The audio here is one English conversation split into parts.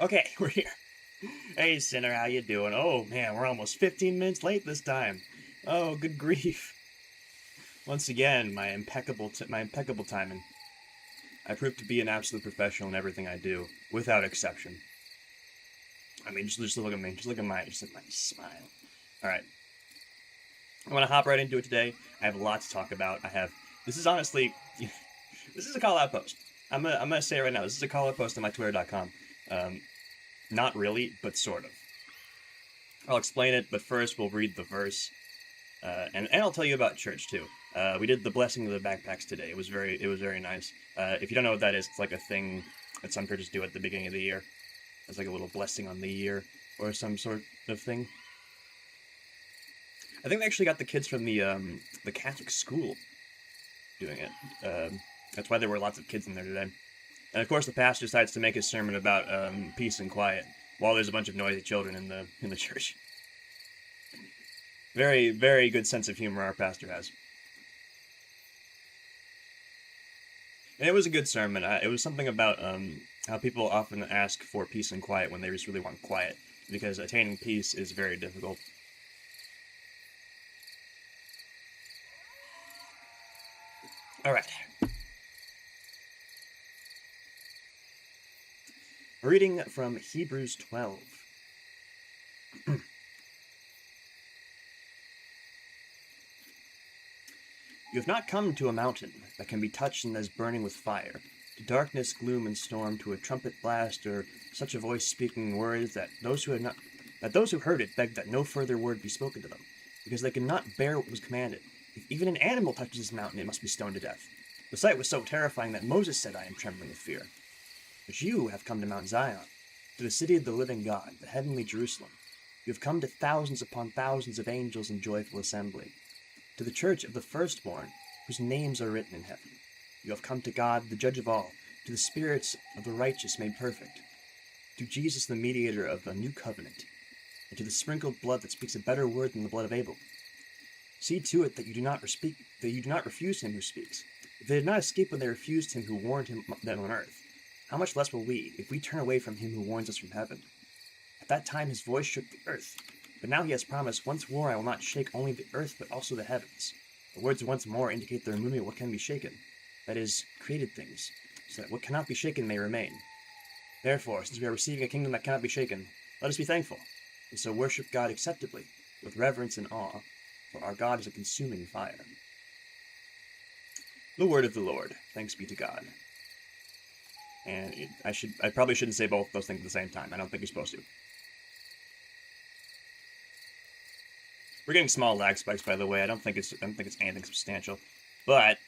Okay, we're here. Hey, Sinner, how you doing? Oh man, we're almost 15 minutes late this time. Oh, good grief! Once again, my impeccable timing. I prove to be an absolute professional in everything I do, without exception. I mean, just look at me. Just look at my smile. All right, I want to hop right into it today. I have a lot to talk about. This is honestly, this is a call out post. I'm gonna say it right now. This is a call out post on my Twitter.com. Um, Not really, but sort of. I'll explain it, but first we'll read the verse, and I'll tell you about church too. We did the blessing of the backpacks today. It was very nice. If you don't know what that is, it's like a thing that some churches do at the beginning of the year. It's like a little blessing on the year or some sort of thing. I think they actually got the kids from the Catholic school doing it. That's why there were lots of kids in there today. And of course, the pastor decides to make his sermon about peace and quiet while there's a bunch of noisy children in the church. Very, very good sense of humor our pastor has. And it was a good sermon. It was something about how people often ask for peace and quiet when they just really want quiet, because attaining peace is very difficult. All right. Reading from Hebrews 12. You have not come to a mountain that can be touched and is burning with fire, to darkness, gloom, and storm, to a trumpet blast, or such a voice speaking words that those who heard it begged that no further word be spoken to them, because they could not bear what was commanded. If even an animal touches this mountain, it must be stoned to death. The sight was so terrifying that Moses said, I am trembling with fear. But you have come to Mount Zion, to the city of the living God, the heavenly Jerusalem. You have come to thousands upon thousands of angels in joyful assembly, to the church of the firstborn, whose names are written in heaven. You have come to God, the judge of all, to the spirits of the righteous made perfect, to Jesus, the mediator of a new covenant, and to the sprinkled blood that speaks a better word than the blood of Abel. See to it that you do not refuse him who speaks. If they did not escape when they refused him who warned them on earth, how much less will we, if we turn away from him who warns us from heaven? At that time his voice shook the earth, but now he has promised, once more I will not shake only the earth, but also the heavens. The words once more indicate the removing of what can be shaken, that is, created things, so that what cannot be shaken may remain. Therefore, since we are receiving a kingdom that cannot be shaken, let us be thankful, and so worship God acceptably, with reverence and awe, for our God is a consuming fire. The word of the Lord. Thanks be to God. And I probably shouldn't say both those things at the same time. I don't think you're supposed to. We're getting small lag spikes, by the way. I don't think it's anything substantial. But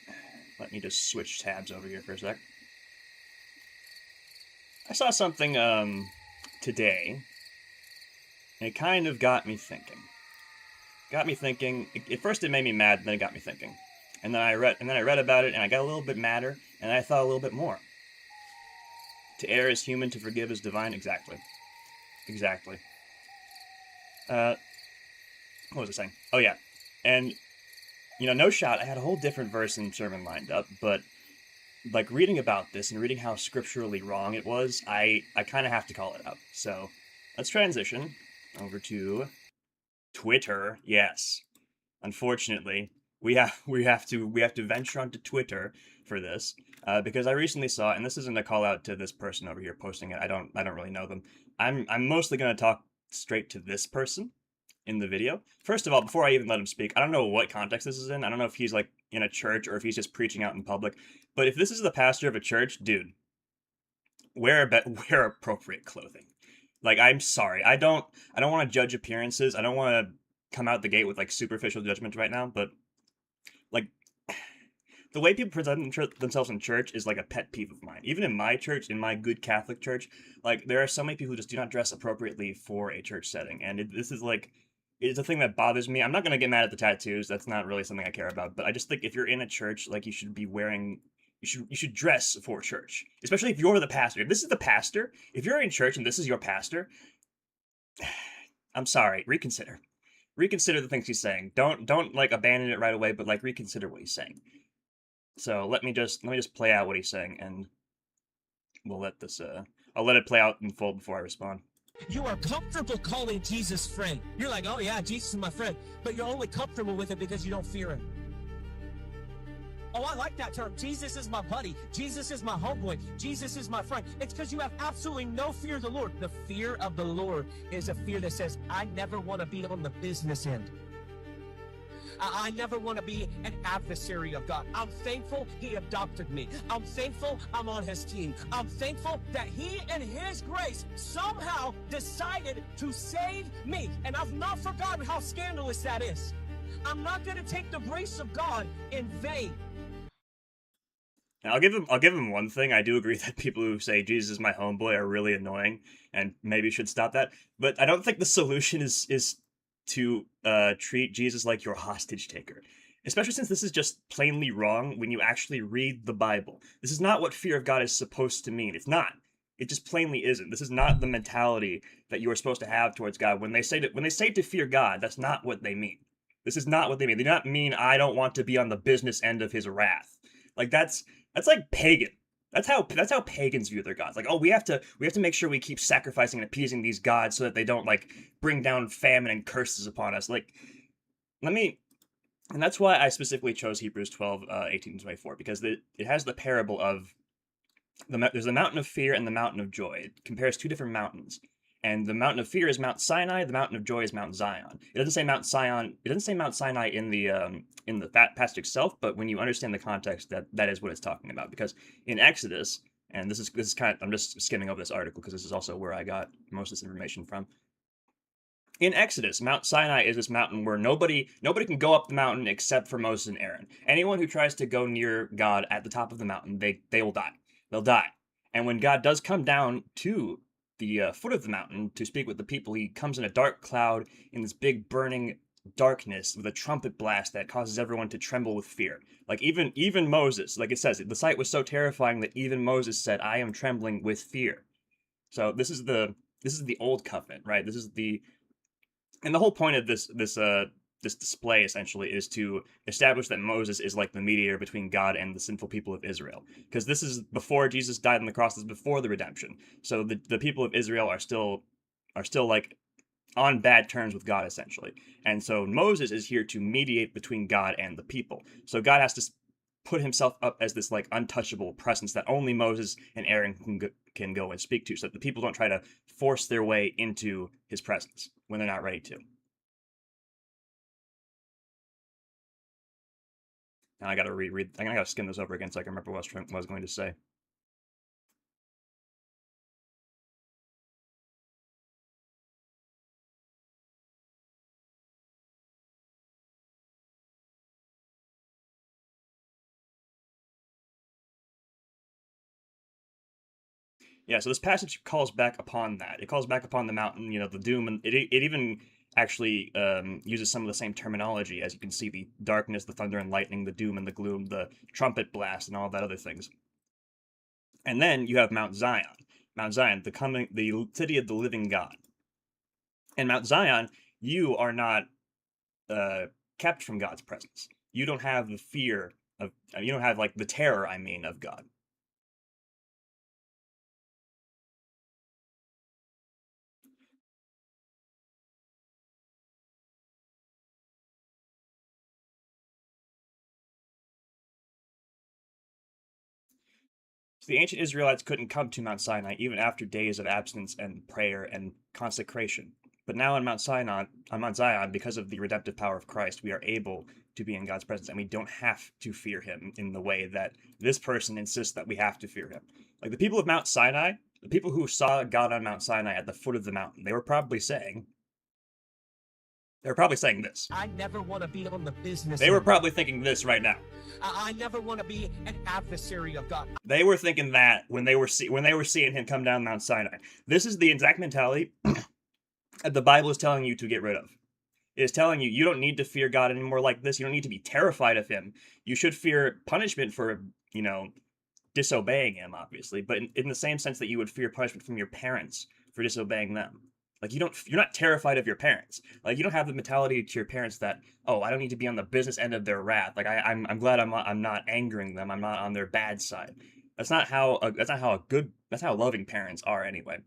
let me just switch tabs over here for a sec. I saw something today, and it kind of got me thinking. At first, it made me mad, then it got me thinking. And then I read about it, and I got a little bit madder, and I thought a little bit more. To err is human, to forgive is divine. Exactly. What was I saying? Oh yeah, and no shot. I had a whole different verse and sermon lined up, but like reading about this and reading how scripturally wrong it was, I kind of have to call it out. So let's transition over to Twitter. Yes, unfortunately, we have to venture onto Twitter for this because I recently saw, and this isn't a call out to this person over here posting it. I don't really know them. I'm mostly going to talk straight to this person in the video. First of all, before I even let him speak, I don't know what context this is in. I don't know if he's like in a church or if he's just preaching out in public. But if this is the pastor of a church, dude, wear appropriate clothing. Like, I'm sorry, I don't want to judge appearances. I don't want to come out the gate with like superficial judgment right now. But like, the way people present themselves in church is like a pet peeve of mine. Even in my church, in my good Catholic church, like there are so many people who just do not dress appropriately for a church setting, and this is like it's a thing that bothers me. I'm not gonna get mad at the tattoos. That's not really something I care about. But I just think if you're in a church, like you should be wearing, you should dress for church, especially if you're the pastor. If this is the pastor, if you're in church and this is your pastor, I'm sorry, reconsider the things he's saying. Don't like abandon it right away, but like reconsider what he's saying. So let me just play out what he's saying, and we'll let this I'll let it play out in full before I respond. You are comfortable calling Jesus friend. You're like, oh yeah, Jesus is my friend. But you're only comfortable with it because you don't fear him. Oh, I like that term. Jesus is my buddy. Jesus is my homeboy. Jesus is my friend. It's because you have absolutely no fear of the Lord. The fear of the Lord is a fear that says, I never want to be on the business end. I never want to be an adversary of God. I'm thankful he adopted me. I'm thankful I'm on his team. I'm thankful that he in his grace somehow decided to save me. And I've not forgotten how scandalous that is. I'm not going to take the grace of God in vain. Now, I'll give him one thing. I do agree that people who say Jesus is my homeboy are really annoying and maybe should stop that. But I don't think the solution is to treat Jesus like your hostage taker. Especially since this is just plainly wrong when you actually read the Bible. This is not what fear of God is supposed to mean. It's not. It just plainly isn't. This is not the mentality that you are supposed to have towards God. When they say to fear God, that's not what they mean. This is not what they mean. They do not mean I don't want to be on the business end of his wrath. Like that's like pagan. That's how pagans view their gods. Like, oh, we have to make sure we keep sacrificing and appeasing these gods so that they don't like bring down famine and curses upon us. Like, and that's why I specifically chose Hebrews 12, 18 to 24, because it has the parable of there's the mountain of fear and the mountain of joy. It compares two different mountains. And the mountain of fear is Mount Sinai. The mountain of joy is Mount Zion. It doesn't say Mount Zion. It doesn't say Mount Sinai in the passage itself. But when you understand the context, that is what it's talking about. Because in Exodus, and this is kind of, I'm just skimming over this article because this is also where I got most of this information from. In Exodus, Mount Sinai is this mountain where nobody can go up the mountain except for Moses and Aaron. Anyone who tries to go near God at the top of the mountain, they will die. They'll die. And when God does come down to the foot of the mountain to speak with the people, he comes in a dark cloud in this big burning darkness with a trumpet blast that causes everyone to tremble with fear. Like even Moses, like it says, the sight was so terrifying that even Moses said, I am trembling with fear. So this is the old covenant, right? And the whole point of this display essentially is to establish that Moses is like the mediator between God and the sinful people of Israel. Because this is before Jesus died on the cross, this is before the redemption. So the people of Israel are still like on bad terms with God essentially. And so Moses is here to mediate between God and the people. So God has to put himself up as this like untouchable presence that only Moses and Aaron can go and speak to, so that the people don't try to force their way into his presence when they're not ready to. Now I gotta reread. I gotta skim this over again so I can remember what I was going to say. Yeah, so this passage calls back upon that. It calls back upon the mountain, the doom, and it even actually uses some of the same terminology, as you can see, the darkness, the thunder and lightning, the doom and the gloom, the trumpet blast, and all that other things. And then you have Mount Zion, the city of the living God. And Mount Zion, you are not kept from God's presence. You don't have the fear of, you don't have like the terror, I mean, of God. So the ancient Israelites couldn't come to Mount Sinai even after days of abstinence and prayer and consecration. But now on Mount Zion, because of the redemptive power of Christ, we are able to be in God's presence, and we don't have to fear him in the way that this person insists that we have to fear him. Like the people of Mount Sinai, the people who saw God on Mount Sinai at the foot of the mountain, they were probably saying this. I never want to be on the business. They were probably thinking this right now. I never want to be an adversary of God. They were thinking that when they were seeing him come down Mount Sinai. This is the exact mentality that the Bible is telling you to get rid of. It is telling you don't need to fear God anymore like this. You don't need to be terrified of him. You should fear punishment for, disobeying him, obviously, but in the same sense that you would fear punishment from your parents for disobeying them. Like you're not terrified of your parents. Like you don't have the mentality to your parents that, oh, I don't need to be on the business end of their wrath. Like I'm glad I'm not angering them. I'm not on their bad side. That's how loving parents are anyway.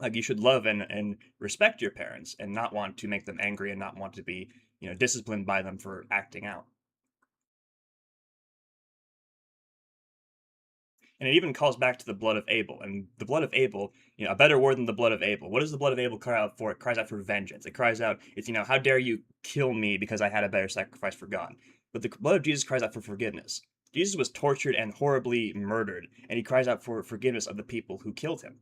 Like you should love and respect your parents and not want to make them angry and not want to be, disciplined by them for acting out. And it even calls back to the blood of Abel. And the blood of Abel, a better word than the blood of Abel. What does the blood of Abel cry out for? It cries out for vengeance. It cries out, how dare you kill me because I had a better sacrifice for God. But the blood of Jesus cries out for forgiveness. Jesus was tortured and horribly murdered, and he cries out for forgiveness of the people who killed him.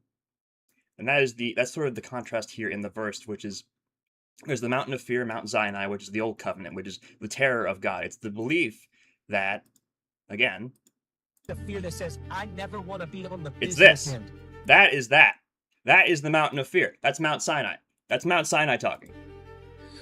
And that's sort of the contrast here in the verse, which is there's the mountain of fear, Mount Sinai, which is the old covenant, which is the terror of God. It's the belief that, again, The fear that says, I never want to be on the it's business this. end. That is that. That is the mountain of fear. That's Mount Sinai. That's Mount Sinai talking.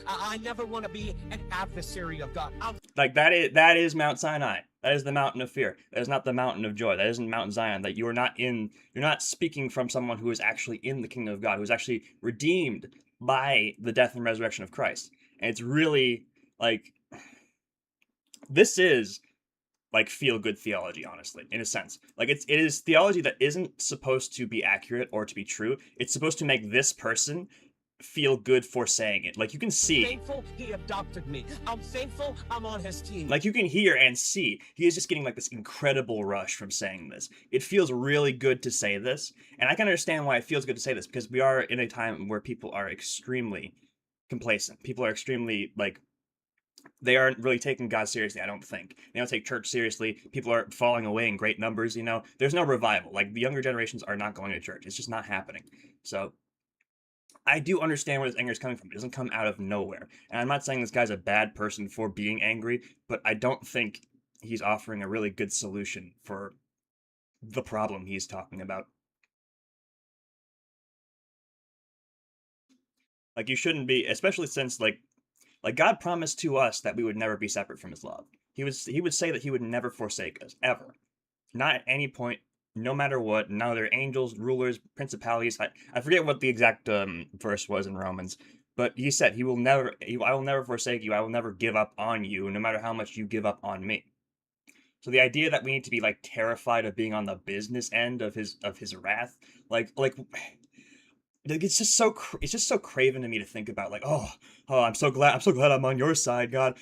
I never want to be an adversary of God. Like that is Mount Sinai. That is the mountain of fear. That is not the mountain of joy. That isn't Mount Zion. That you're not speaking from someone who is actually in the kingdom of God, who is actually redeemed by the death and resurrection of Christ. And it's really like this is like feel good theology, honestly, in a sense. Like it is theology that isn't supposed to be accurate or to be true. It's supposed to make this person feel good for saying it. Like you can see, Thankful he adopted me. I'm thankful I'm on his team. like you can hear and see, he is just getting like this incredible rush from saying this. It feels really good to say this, and I can understand why it feels good to say this, because we are in a time where people are extremely complacent. People are extremely like they aren't really taking God seriously, I don't think. They don't take church seriously. People are falling away in great numbers, There's no revival. Like the younger generations are not going to church. It's just not happening. So I do understand where this anger is coming from. It doesn't come out of nowhere. And I'm not saying this guy's a bad person for being angry, but I don't think he's offering a really good solution for the problem he's talking about. Like you shouldn't be, especially since like God promised to us that we would never be separate from his love. He would say that he would never forsake us, ever. Not at any point, no matter what. Now they're angels, rulers, principalities. I forget what the exact verse was in Romans, but he said I will never forsake you. I will never give up on you, no matter how much you give up on me. So the idea that we need to be like terrified of being on the business end of his wrath, like it's just so craven to me to think about. Like, oh, I'm so glad I'm on your side, God.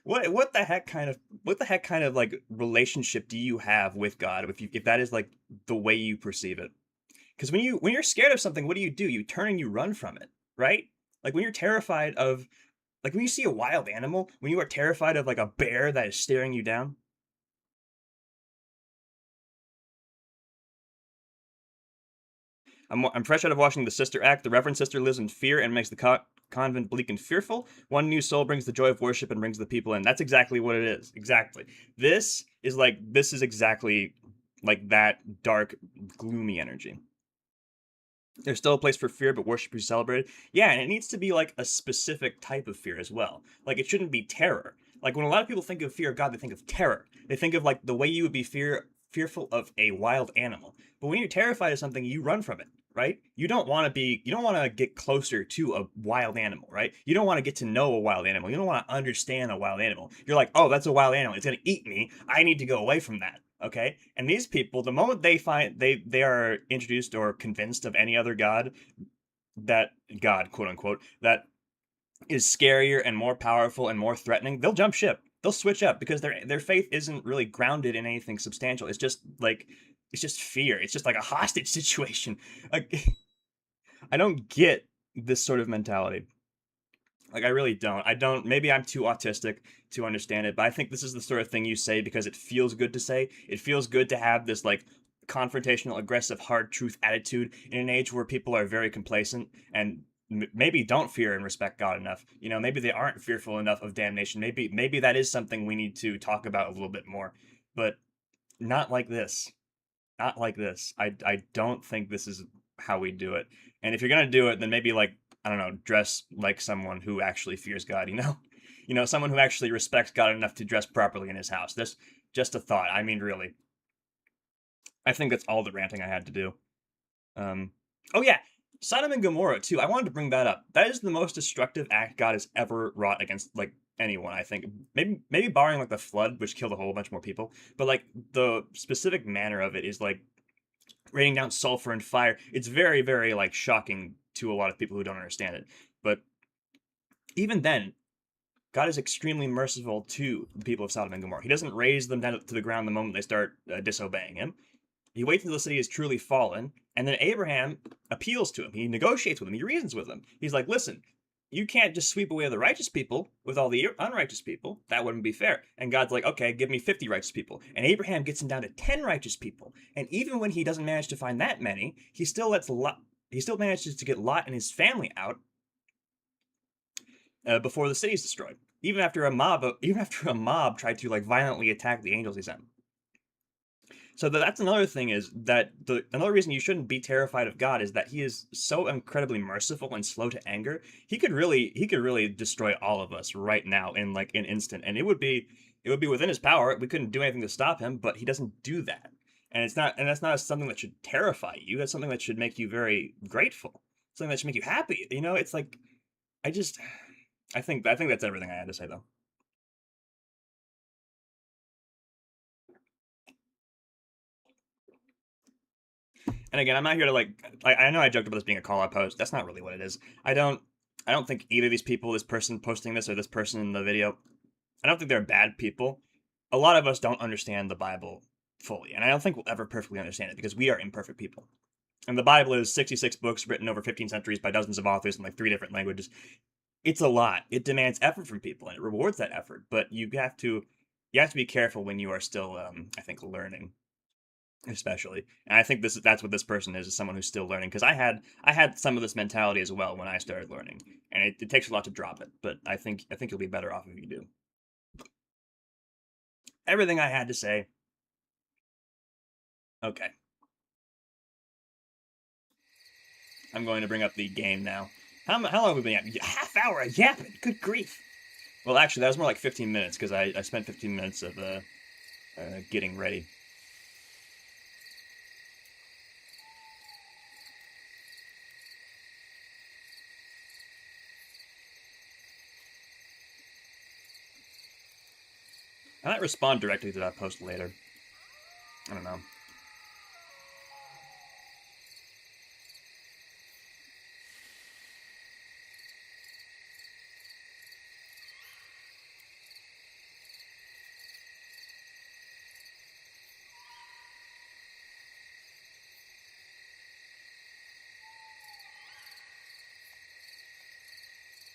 What the heck kind of like relationship do you have with God if that is like the way you perceive it? Because when you're scared of something, what do? You turn and you run from it, right? Like when you're terrified of, like when you see a wild animal, when you are terrified of like a bear that is staring you down. I'm fresh out of watching the Sister Act. The Reverend Sister lives in fear and makes the convent bleak and fearful. One new soul brings the joy of worship and brings the people in. That's exactly what it is. Exactly. This is exactly like that dark, gloomy energy. There's still a place for fear, but worship is celebrated. Yeah, and it needs to be like a specific type of fear as well. Like it shouldn't be terror. Like when a lot of people think of fear of God, they think of terror. They think of like the way you would be fearful of a wild animal. But when you're terrified of something, you run from it, right? You don't want to get closer to a wild animal, right? You don't want to get to know a wild animal. You don't want to understand a wild animal. You're like, oh, that's a wild animal. It's going to eat me. I need to go away from that. Okay? And these people, the moment they are introduced or convinced of any other god, that god, quote unquote, that is scarier and more powerful and more threatening, they'll jump ship. They'll switch up because their faith isn't really grounded in anything substantial. It's just fear. It's just like a hostage situation. Like I don't get this sort of mentality. Like I really don't. I don't. Maybe I'm too autistic to understand it, but I think this is the sort of thing you say because it feels good to say. It feels good to have this like confrontational, aggressive, hard truth attitude in an age where people are very complacent and maybe don't fear and respect God enough. Maybe they aren't fearful enough of damnation. Maybe that is something we need to talk about a little bit more, but not like this. Not like this. I don't think this is how we do it. And if you're gonna do it, then maybe like I don't know, dress like someone who actually fears God. Someone who actually respects God enough to dress properly in his house. That's just a thought. I mean, really. I think that's all the ranting I had to do. Oh yeah, Sodom and Gomorrah too. I wanted to bring that up. That is the most destructive act God has ever wrought against, like anyone, I think. Maybe barring like the flood, which killed a whole bunch more people, but like the specific manner of it is like raining down sulfur and fire. It's very, very like shocking to a lot of people who don't understand it. But even then, God is extremely merciful to the people of Sodom and Gomorrah. He doesn't raise them down to the ground the moment they start disobeying him. He waits until the city is truly fallen, and then Abraham appeals to him. He negotiates with him. He reasons with him. He's like, listen, you can't just sweep away the righteous people with all the unrighteous people. That wouldn't be fair. And God's like, okay, give me 50 righteous people. And Abraham gets him down to 10 righteous people. And even when he doesn't manage to find that many, he still manages to get Lot and his family out before the city is destroyed. Even after a mob tried to like violently attack the angels he sent. So that's another thing, is that another reason you shouldn't be terrified of God is that he is so incredibly merciful and slow to anger. He could really destroy all of us right now in like an instant, and it would be within his power. We couldn't do anything to stop him, but he doesn't do that. And that's not something that should terrify you. That's something that should make you very grateful. Something that should make you happy. You know, it's like I think that's everything I had to say though. And again, I'm not here to like. I know I joked about this being a call out post. That's not really what it is. I don't think either of these people, this person posting this or this person in the video, I don't think they're bad people. A lot of us don't understand the Bible fully, and I don't think we'll ever perfectly understand it because we are imperfect people. And the Bible is 66 books written over 15 centuries by dozens of authors in like 3 different languages. It's a lot. It demands effort from people, and it rewards that effort. But you have to be careful when you are still, I think, learning, especially. And I think that's what this person is someone who's still learning. Because I had some of this mentality as well when I started learning, and it takes a lot to drop it. But I think you'll be better off if you do. Everything I had to say. Okay. I'm going to bring up the game now. How long have we been yapping? Half hour of yapping. Good grief. Well, actually, that was more like 15 minutes because I spent 15 minutes of getting ready. I might respond directly to that post later. I don't know.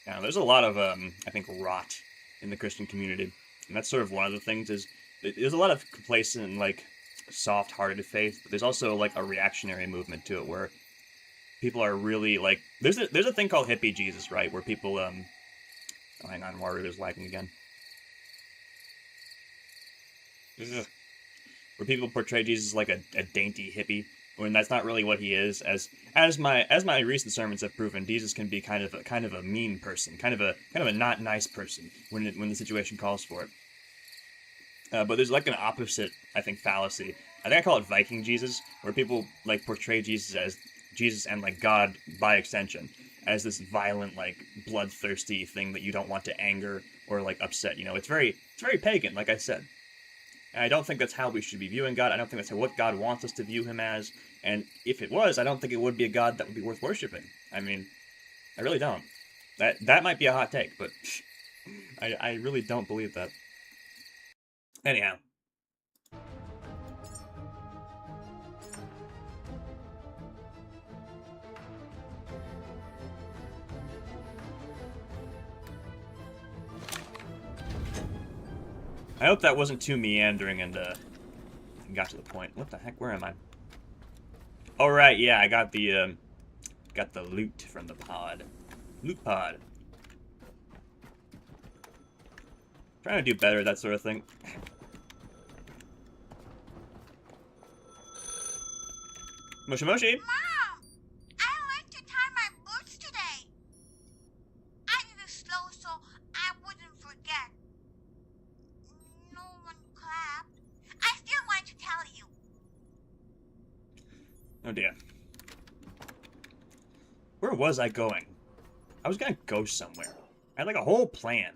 Yeah, there's a lot of I think rot in the Christian community, and that's sort of one of the things. Is there's a lot of complacent and like soft-hearted faith, but there's also like a reactionary movement to it where people are really like there's a thing called hippie Jesus, right? Where people oh, hang on, Waru's lagging again. Ugh. Where people portray Jesus like a dainty hippie when that's not really what he is. As my recent sermons have proven, Jesus can be kind of a mean person, kind of a not nice person when the situation calls for it. But there's like an opposite, I think, fallacy. I think I call it Viking Jesus, where people like portray Jesus and like God by extension as this violent, like bloodthirsty thing that you don't want to anger or like upset. You know, it's very pagan, like I said. And I don't think that's how we should be viewing God. I don't think that's what God wants us to view him as. And if it was, I don't think it would be a God that would be worth worshiping. I mean, I really don't. That might be a hot take, but I really don't believe that. Anyhow. I hope that wasn't too meandering and got to the point. What the heck? Where am I? Oh right, yeah, I got the loot from the pod. Loot pod. Trying to do better, that sort of thing. Moshi Moshi! Mom! I like to tie my boots today. I did it slow so I wouldn't forget. No one clapped. I still want to tell you. Oh dear. Where was I going? I was gonna go somewhere. I had like a whole plan.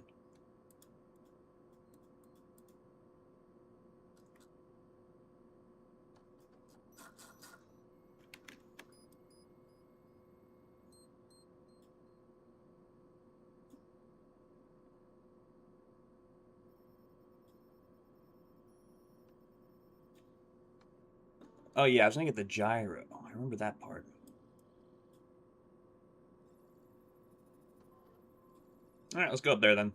Oh yeah, I was gonna get the gyro. I remember that part. Alright, let's go up there then.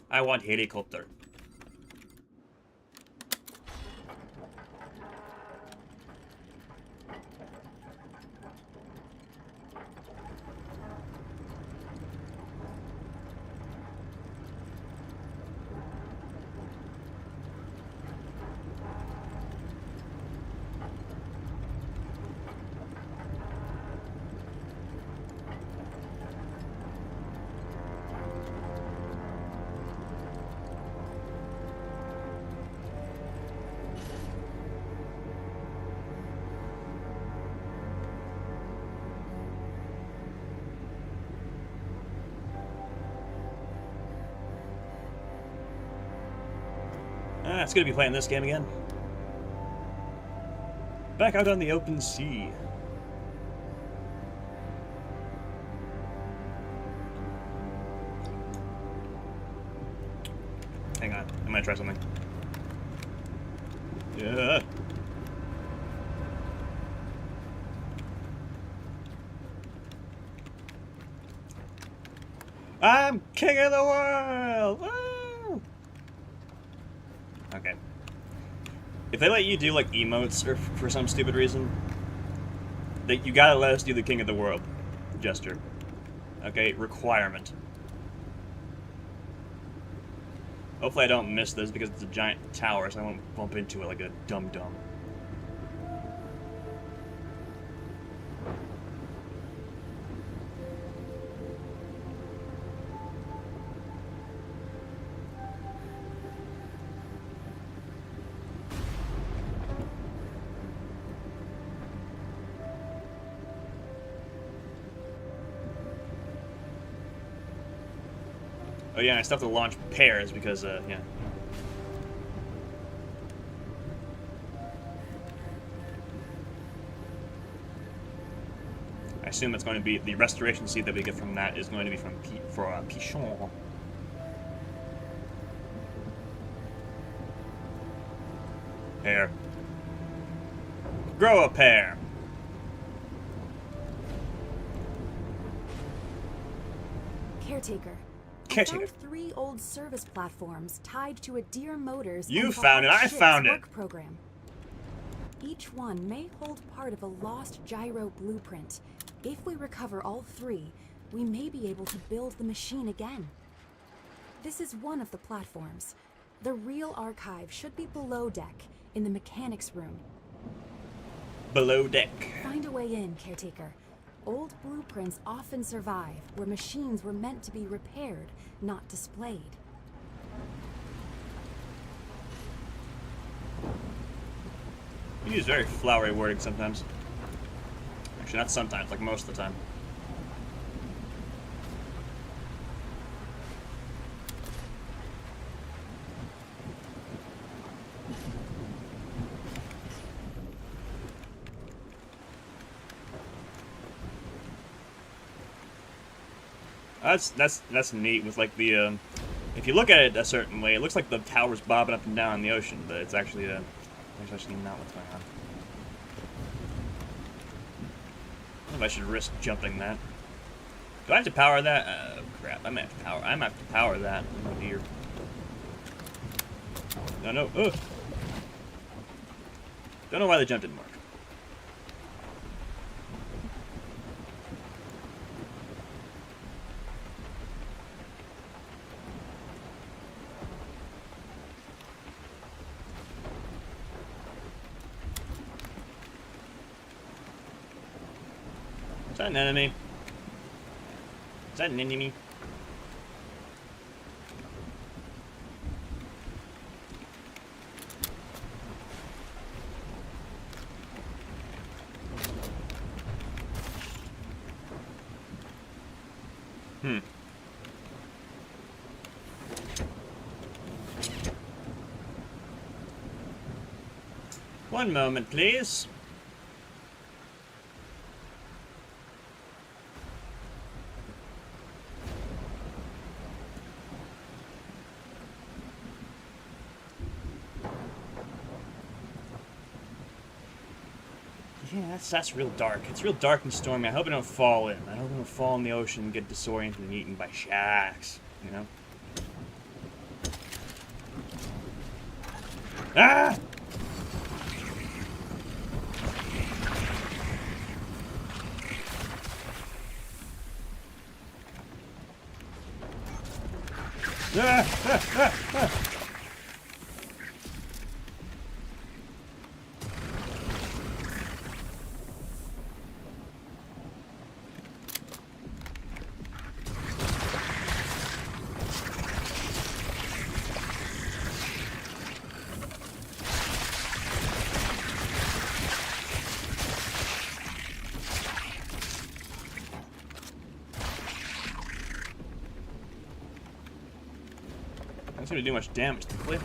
I want helicopter. It's good to be playing this game again. Back out on the open sea. Hang on, I might try something. Yeah. I'm king of the world! Woo! Okay. If they let you do like emotes or for some stupid reason, that you gotta let us do the king of the world gesture. Okay, requirement. Hopefully I don't miss this because it's a giant tower, so I won't bump into it like a dum-dum. Oh yeah, and I still have to launch pairs because, yeah. I assume it's going to be the restoration seed that we get from that is going to be from Pichon. Pear. Grow a pear. Caretaker. Caretaker. I found 3 old service platforms tied to a Deer Motors. You and found it, I Ship's found it. work program. Each one may hold part of a lost gyro blueprint. If we recover all 3, we may be able to build the machine again. This is one of the platforms. The real archive should be below deck, in the mechanics room. Below deck. Find a way in, Caretaker. Old blueprints often survive where machines were meant to be repaired, not displayed. You use very flowery wording sometimes. Actually, not sometimes, like most of the time. That's neat with like the if you look at it a certain way, it looks like the tower's bobbing up and down in the ocean, but it's actually not what's going on. I don't know if I should risk jumping that. Do I have to power that? Oh crap! I might have to power that. Oh dear. No. Ugh. Don't know why the jump didn't work. Is that an enemy? Is that an enemy? One moment, please. Yeah, that's real dark. It's real dark and stormy. I hope I don't fall in. I hope I don't fall in the ocean and get disoriented and eaten by sharks. You know? Ah! Ah! Ah! Ah! Ah! That's gonna do much damage to the cliff.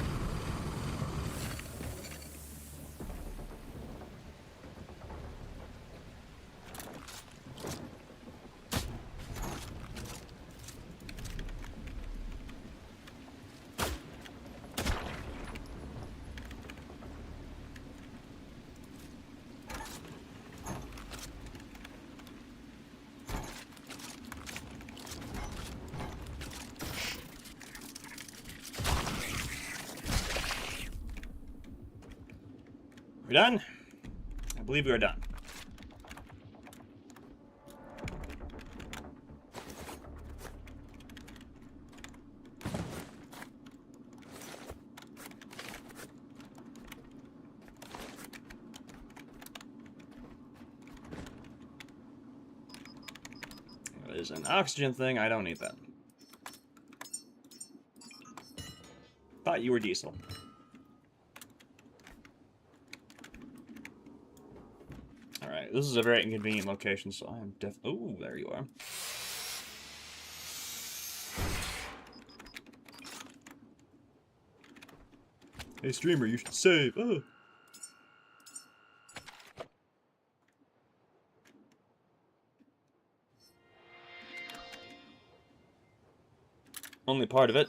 We done? I believe we are done. That is an oxygen thing. I don't need that. Thought you were diesel. Alright, this is a very inconvenient location, so I am ooh, there you are. Hey, streamer, you should save. Oh. Only part of it.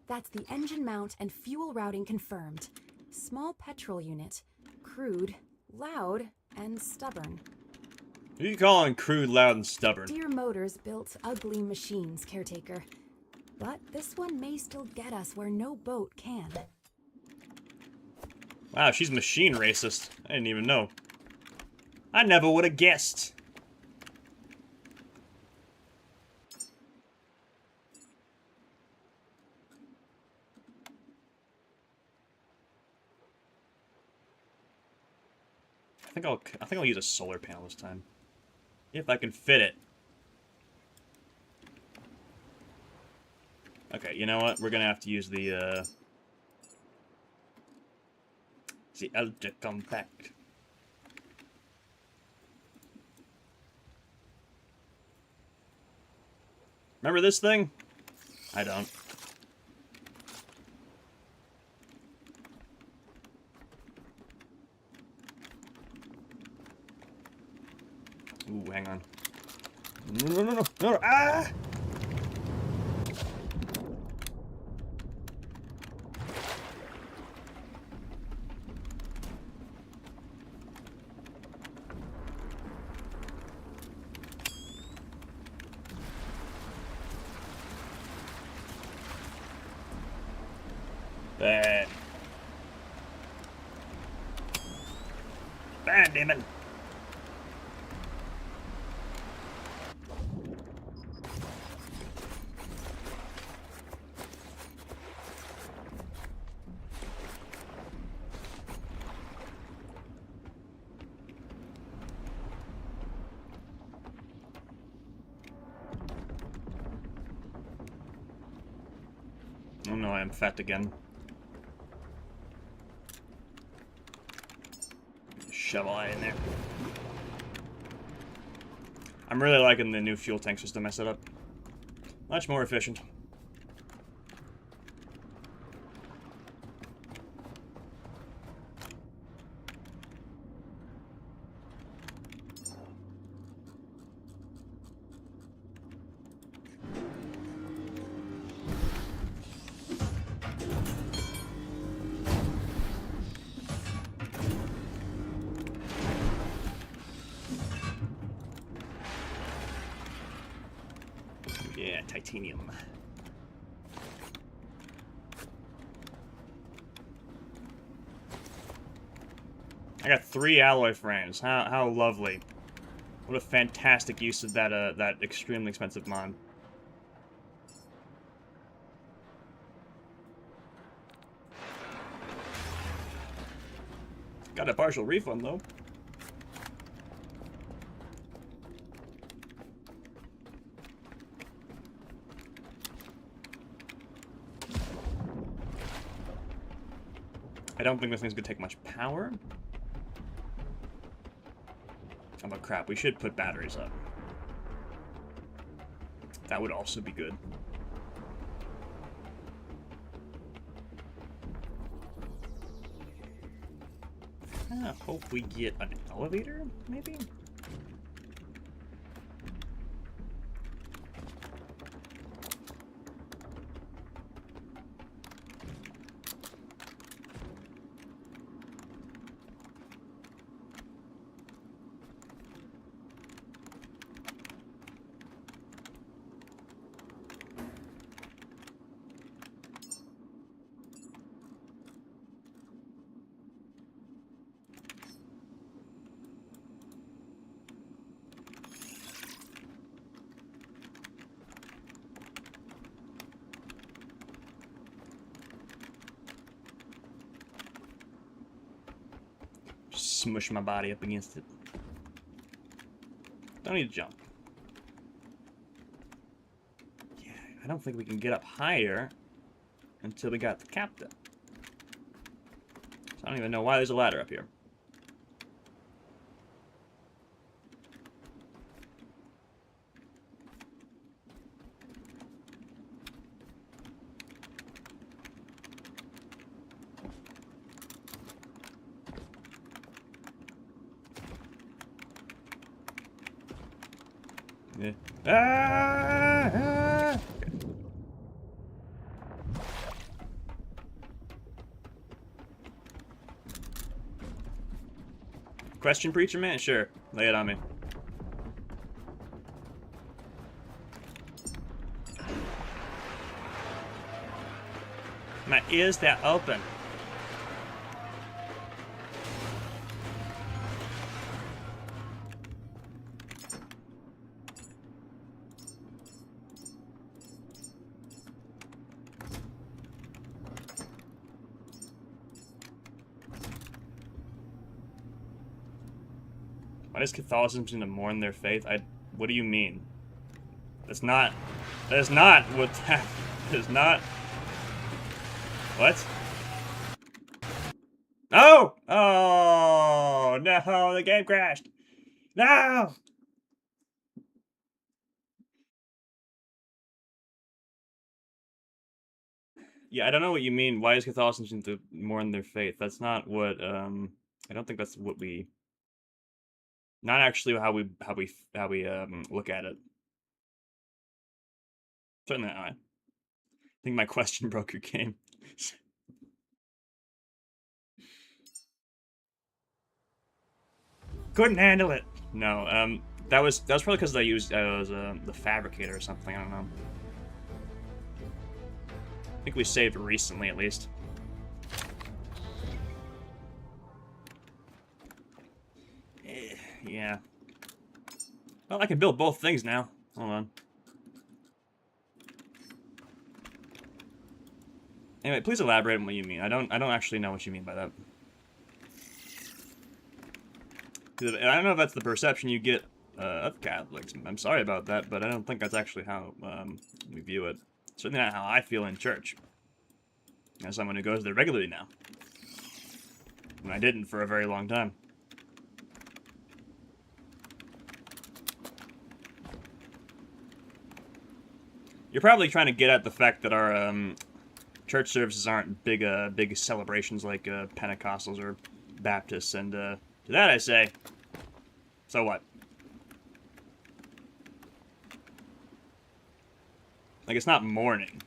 That's the engine mount and fuel routing confirmed. Small petrol unit. Crude, loud, and stubborn. Who are you calling crude, loud, and stubborn? Dear Motors built ugly machines, caretaker. But this one may still get us where no boat can. Wow, she's machine racist. I didn't even know. I never would have guessed. I think I'll use a solar panel this time. If I can fit it. Okay, you know what? We're gonna have to use the ultra compact. Remember this thing? I don't. Ooh, hang on. No, ah! Bad. Bad, demon. Oh no, I am fat again. Shovel in there. I'm really liking the new fuel tank system I set up. Much more efficient. that titanium. I got 3 alloy frames. How lovely. What a fantastic use of that that extremely expensive mod. Got a partial refund though. I don't think this thing's gonna take much power. Oh, but crap, we should put batteries up. That would also be good. I hope we get an elevator, maybe? Smush my body up against it. Don't need to jump. Yeah, I don't think we can get up higher until we got the captain. So I don't even know why there's a ladder up here. Yeah. Okay. Question, Preacher Man? Sure. Lay it on me. My ears, they're open. Why does Catholicism seem to mourn their faith? What do you mean? That's not what that is not. What? Oh! Oh, no, the game crashed. No! Yeah, I don't know what you mean. Why does Catholicism seem to mourn their faith? That's not what, I don't think that's what we... Not actually how we look at it. Certainly not. I think my question broke your game. Couldn't handle it. No, that was probably because I used the fabricator or something. I don't know. I think we saved recently, at least. Yeah. Well, I can build both things now. Hold on. Anyway, please elaborate on what you mean. I don't actually know what you mean by that. I don't know if that's the perception you get of Catholics. I'm sorry about that, but I don't think that's actually how we view it. Certainly not how I feel in church. As someone who goes there regularly now. And I didn't for a very long time. You're probably trying to get at the fact that our church services aren't big celebrations like Pentecostals or Baptists, and to that I say, so what? Like, it's not mourning.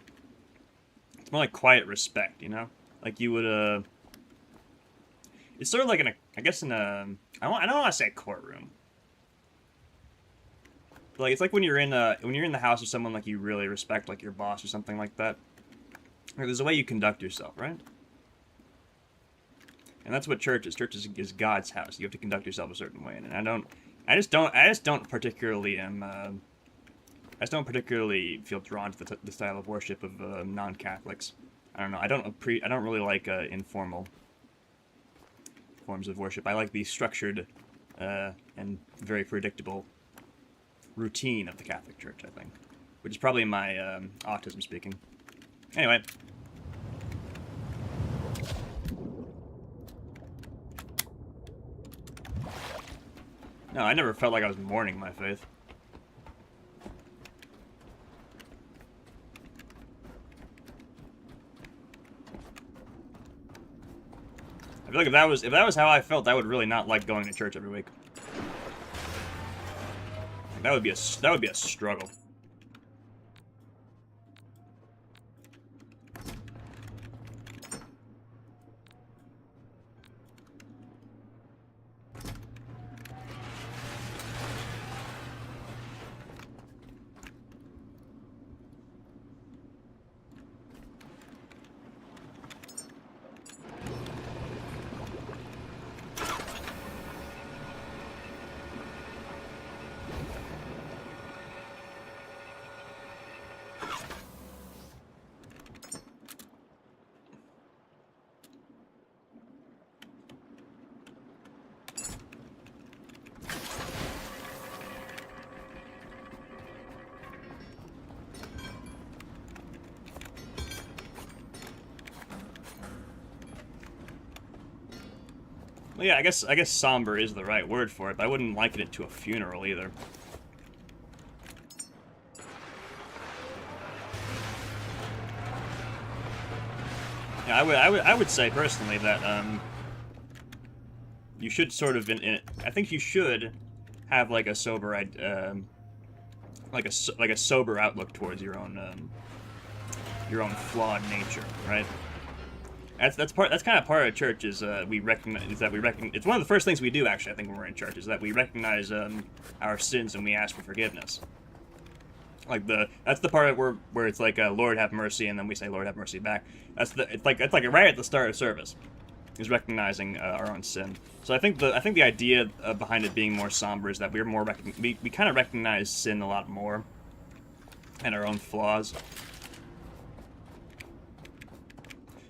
It's more like quiet respect, you know? Like you would, it's sort of like I guess in a, I don't want to say a courtroom. Like it's like when you're in the house of someone like you really respect, like your boss or something like that. Like, there's a way you conduct yourself, right? And that's what church is. Church is God's house. You have to conduct yourself a certain way, and I just don't particularly feel drawn to the style of worship of non-Catholics. I don't know. I don't really like informal forms of worship. I like the structured and very predictable routine of the Catholic Church, I think. Which is probably my autism speaking. Anyway. No, I never felt like I was mourning my faith. I feel like if that was how I felt, I would really not like going to church every week. That would be a struggle. Well, yeah, I guess somber is the right word for it, but I wouldn't liken it to a funeral either. Yeah, I would say personally that you should sort of I think you should have like a sober like a sober outlook towards your own flawed nature, right? That's kind of part of church is we recognize it's one of the first things we do actually I think when we're in church is that we recognize our sins and we ask for forgiveness. Like that's the part where it's like Lord have mercy, and then we say Lord have mercy back. It's like right at the start of service is recognizing our own sin. So I think the idea behind it being more somber is that we kind of recognize sin a lot more and our own flaws.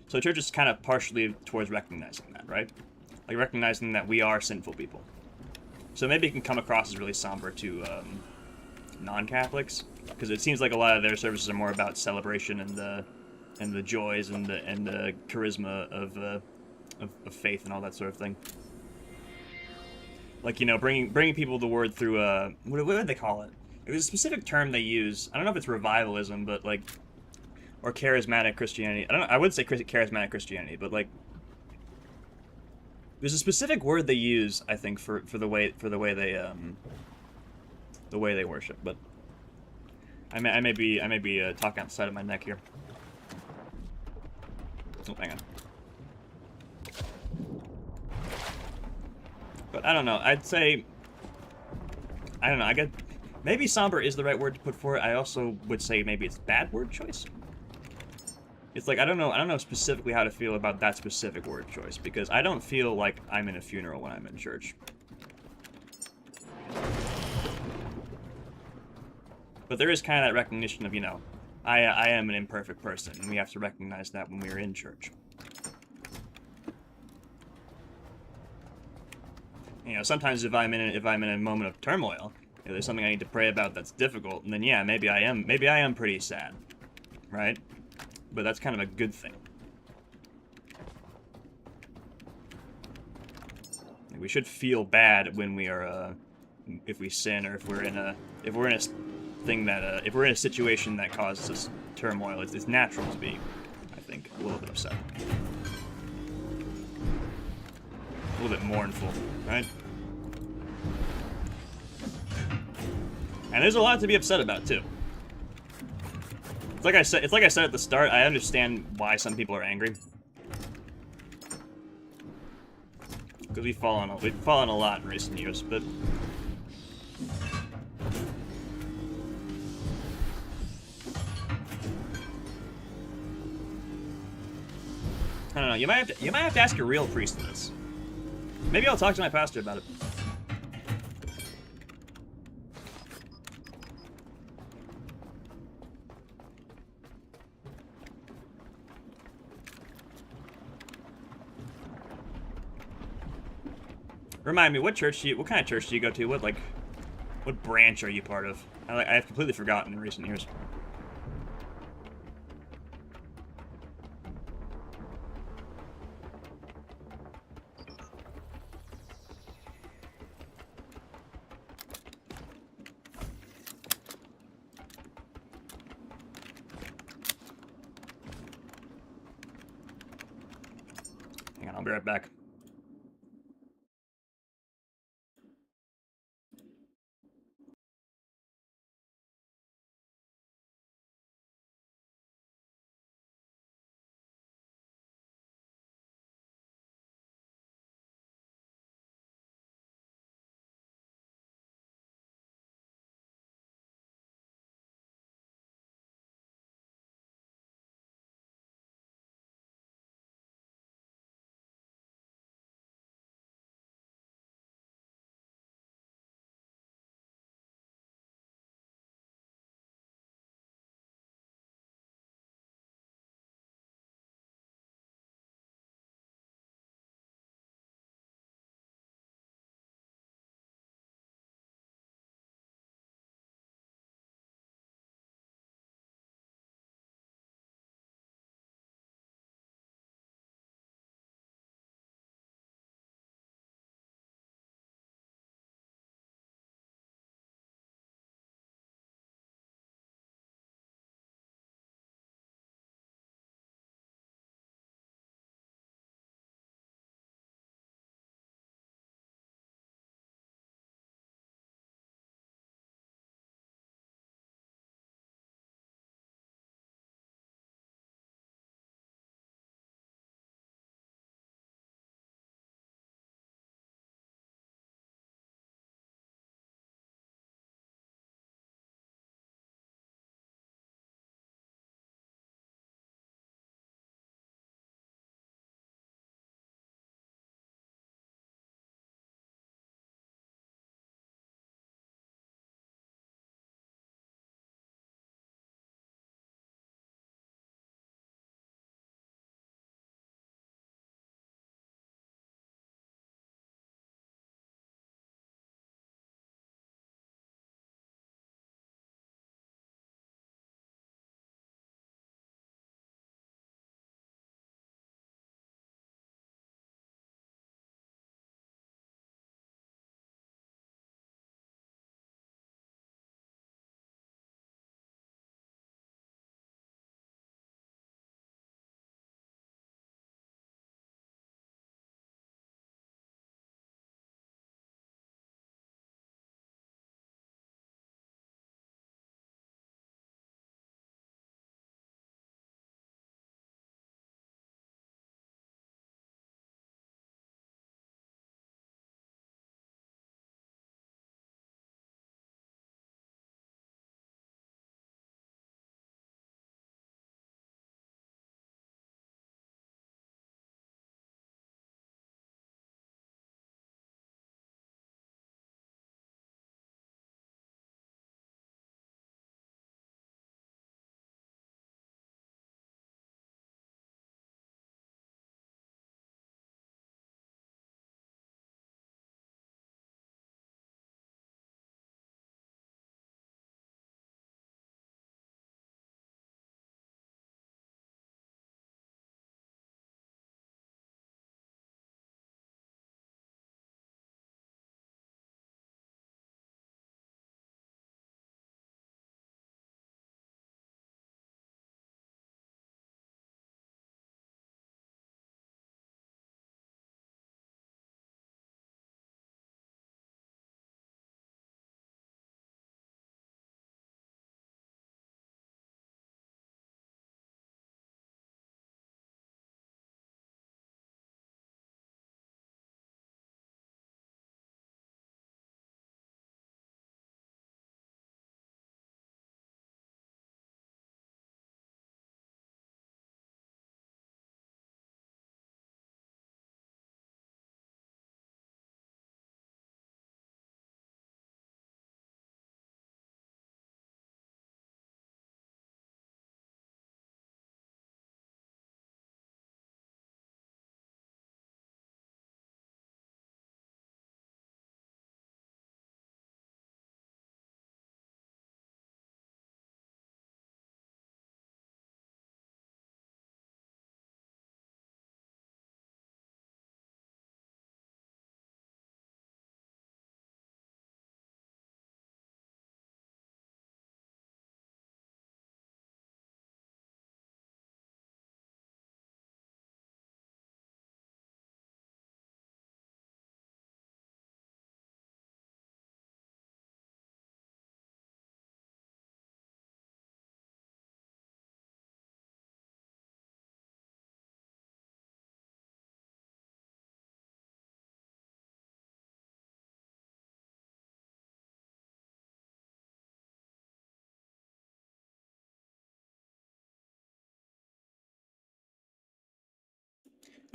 So church is kind of partially towards recognizing that, right? Like recognizing that we are sinful people. So maybe it can come across as really somber to non-Catholics, because it seems like a lot of their services are more about celebration and the joys and the charisma of faith and all that sort of thing. Like, you know, bringing people the word through what would they call it? There's a specific term they use. I don't know if it's revivalism, but like. Or charismatic Christianity. I don't know. I would say charismatic Christianity, but like, there's a specific word they use. I think for the way they worship. But I may be talking outside of my neck here. Oh, hang on. But I don't know. I'd say I don't know. I get maybe somber is the right word to put for it. I also would say maybe it's bad word choice. It's like I don't know specifically how to feel about that specific word choice, because I don't feel like I'm in a funeral when I'm in church. But there is kind of that recognition of, you know, I am an imperfect person, and we have to recognize that when we're in church. You know, sometimes if I'm in a moment of turmoil, if there's something I need to pray about that's difficult, and then yeah, maybe I am pretty sad, right? But that's kind of a good thing. We should feel bad when we are, if we sin, or if we're in a situation that causes us turmoil. It's natural to be, I think, a little bit upset, a little bit mournful, right? And there's a lot to be upset about too. It's like I said at the start, I understand why some people are angry. Because we've fallen a lot in recent years, but you might have to ask a real priest in this. Maybe I'll talk to my pastor about it. Remind me, what kind of church do you go to? What branch are you part of? I've completely forgotten in recent years. Hang on, I'll be right back.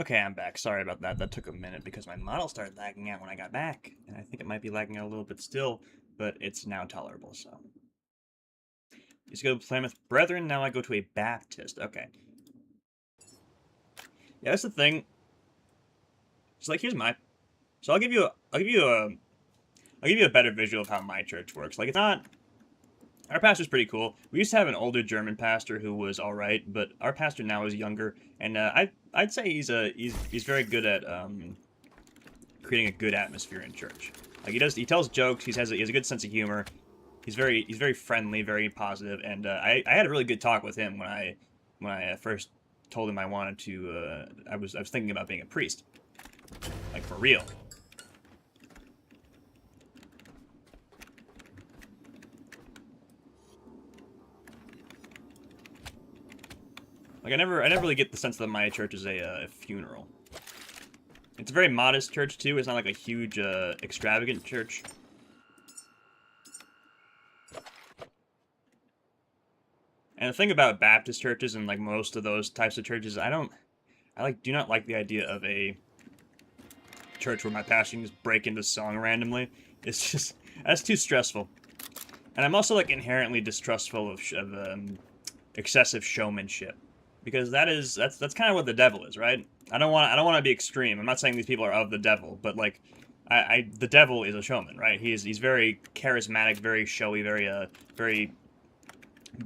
Okay, I'm back. Sorry about that. That took a minute because my model started lagging out when I got back, and I think it might be lagging out a little bit still, but it's now tolerable, so. Used to go to Plymouth Brethren, now I go to a Baptist. Okay. Yeah, that's the thing. So like here's my so I'll give you a better visual of how my church works. Like it's not our pastor's pretty cool. We used to have an older German pastor who was all right, but our pastor now is younger, and I'd say he's very good at creating a good atmosphere in church. Like he tells jokes. He has a good sense of humor. He's very friendly, very positive, and I had a really good talk with him when I first told him I wanted to. I was thinking about being a priest, like for real. Like I never really get the sense that my church is a funeral. It's a very modest church too. It's not like a huge extravagant church. And the thing about Baptist churches and like most of those types of churches, I do not like the idea of a church where my pastor can just break into song randomly. It's just that's too stressful. And I'm also like inherently distrustful of excessive showmanship. Because that's kind of what the devil is, right? I don't want to be extreme. I'm not saying these people are of the devil, but like, the devil is a showman, right? He's very charismatic, very showy, very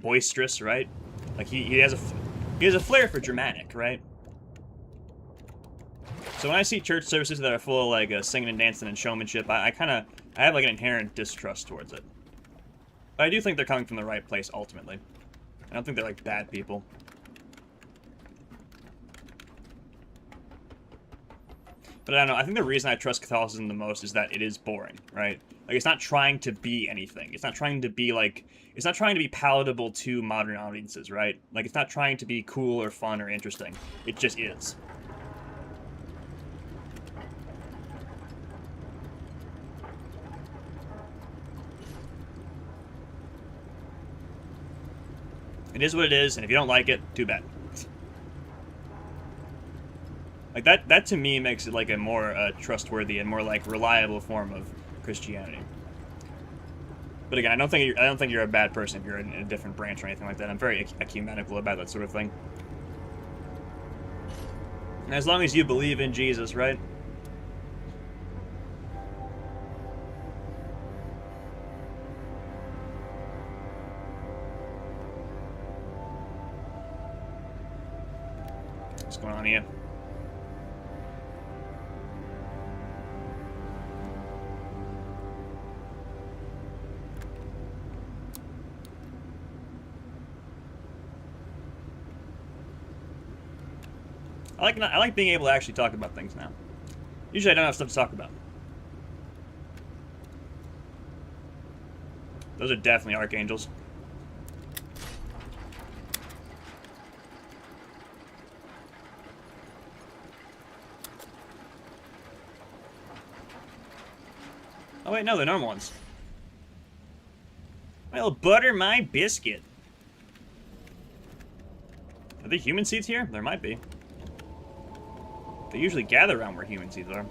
boisterous, right? Like he has a flair for dramatic, right? So when I see church services that are full of like singing and dancing and showmanship, I have like an inherent distrust towards it. But I do think they're coming from the right place ultimately. I don't think they're like bad people. But I don't know, I think the reason I trust Catholicism the most is that it is boring, right? Like, it's not trying to be anything. It's not trying to be, like... It's not trying to be palatable to modern audiences, right? Like, it's not trying to be cool or fun or interesting. It just is. It is what it is, and if you don't like it, too bad. Like that to me makes it like a more trustworthy and more like reliable form of Christianity. But again, I don't think you're a bad person if you're in a different branch or anything like that. I'm very ecumenical about that sort of thing. And as long as you believe in Jesus, right? What's going on here? I like being able to actually talk about things now. Usually I don't have stuff to talk about. Those are definitely archangels. Oh wait, no, they're normal ones. Well, butter my biscuit. Are there human seeds here? There might be. They usually gather around where human seeds are.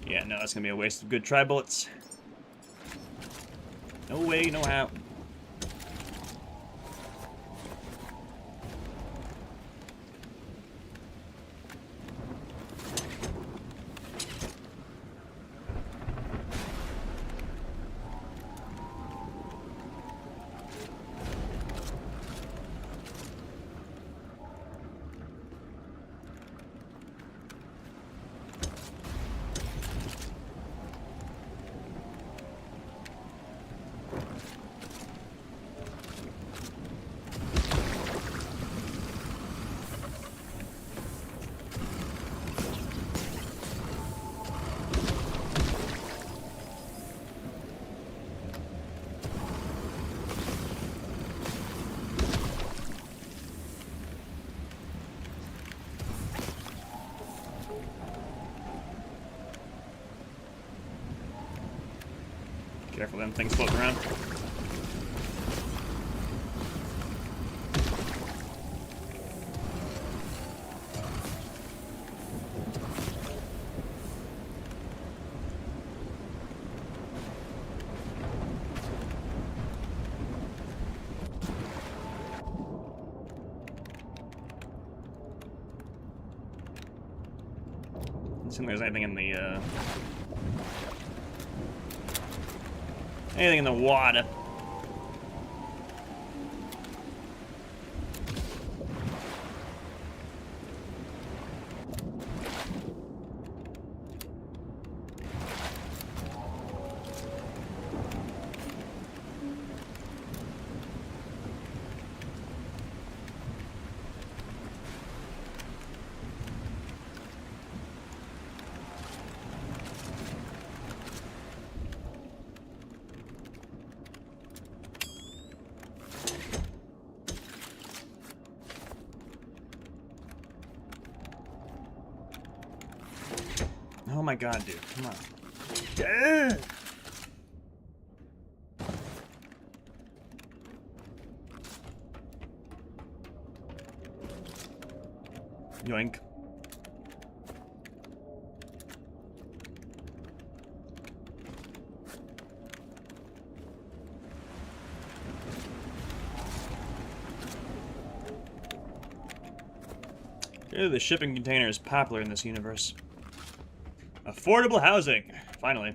Yeah, no, that's gonna be a waste of good tri bullets. No way, no how. Careful, them things floating around. Don't think there's anything in the anything in the water. Oh my god, dude. Come on. Yeah. Yoink. Ew, the shipping container is popular in this universe. Affordable housing, finally.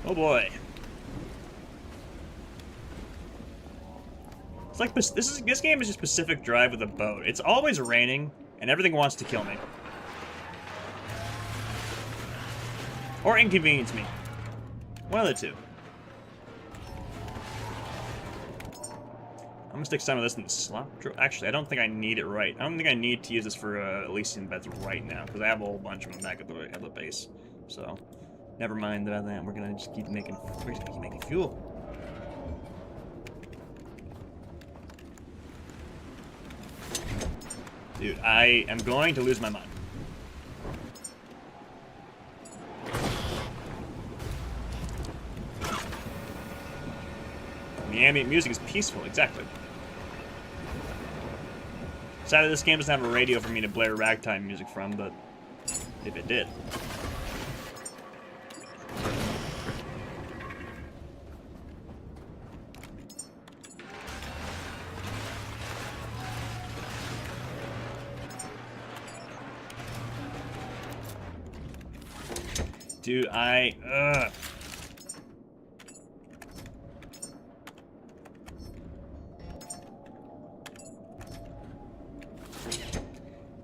Oh boy. It's like this game is just Pacific Drive with a boat. It's always raining and everything wants to kill me. Or inconvenience me. One of the two. I'm gonna stick some of this in the slot drawer. Actually, I don't think I need it right. I don't think I need to use this for Elysian beds right now, because I have a whole bunch of them back at the base. So, never mind about that. We're gonna just keep making fuel. Dude, I am going to lose my mind. The ambient music is peaceful, exactly. Sadly, this game doesn't have a radio for me to blare ragtime music from, but if it did. Dude, ugh.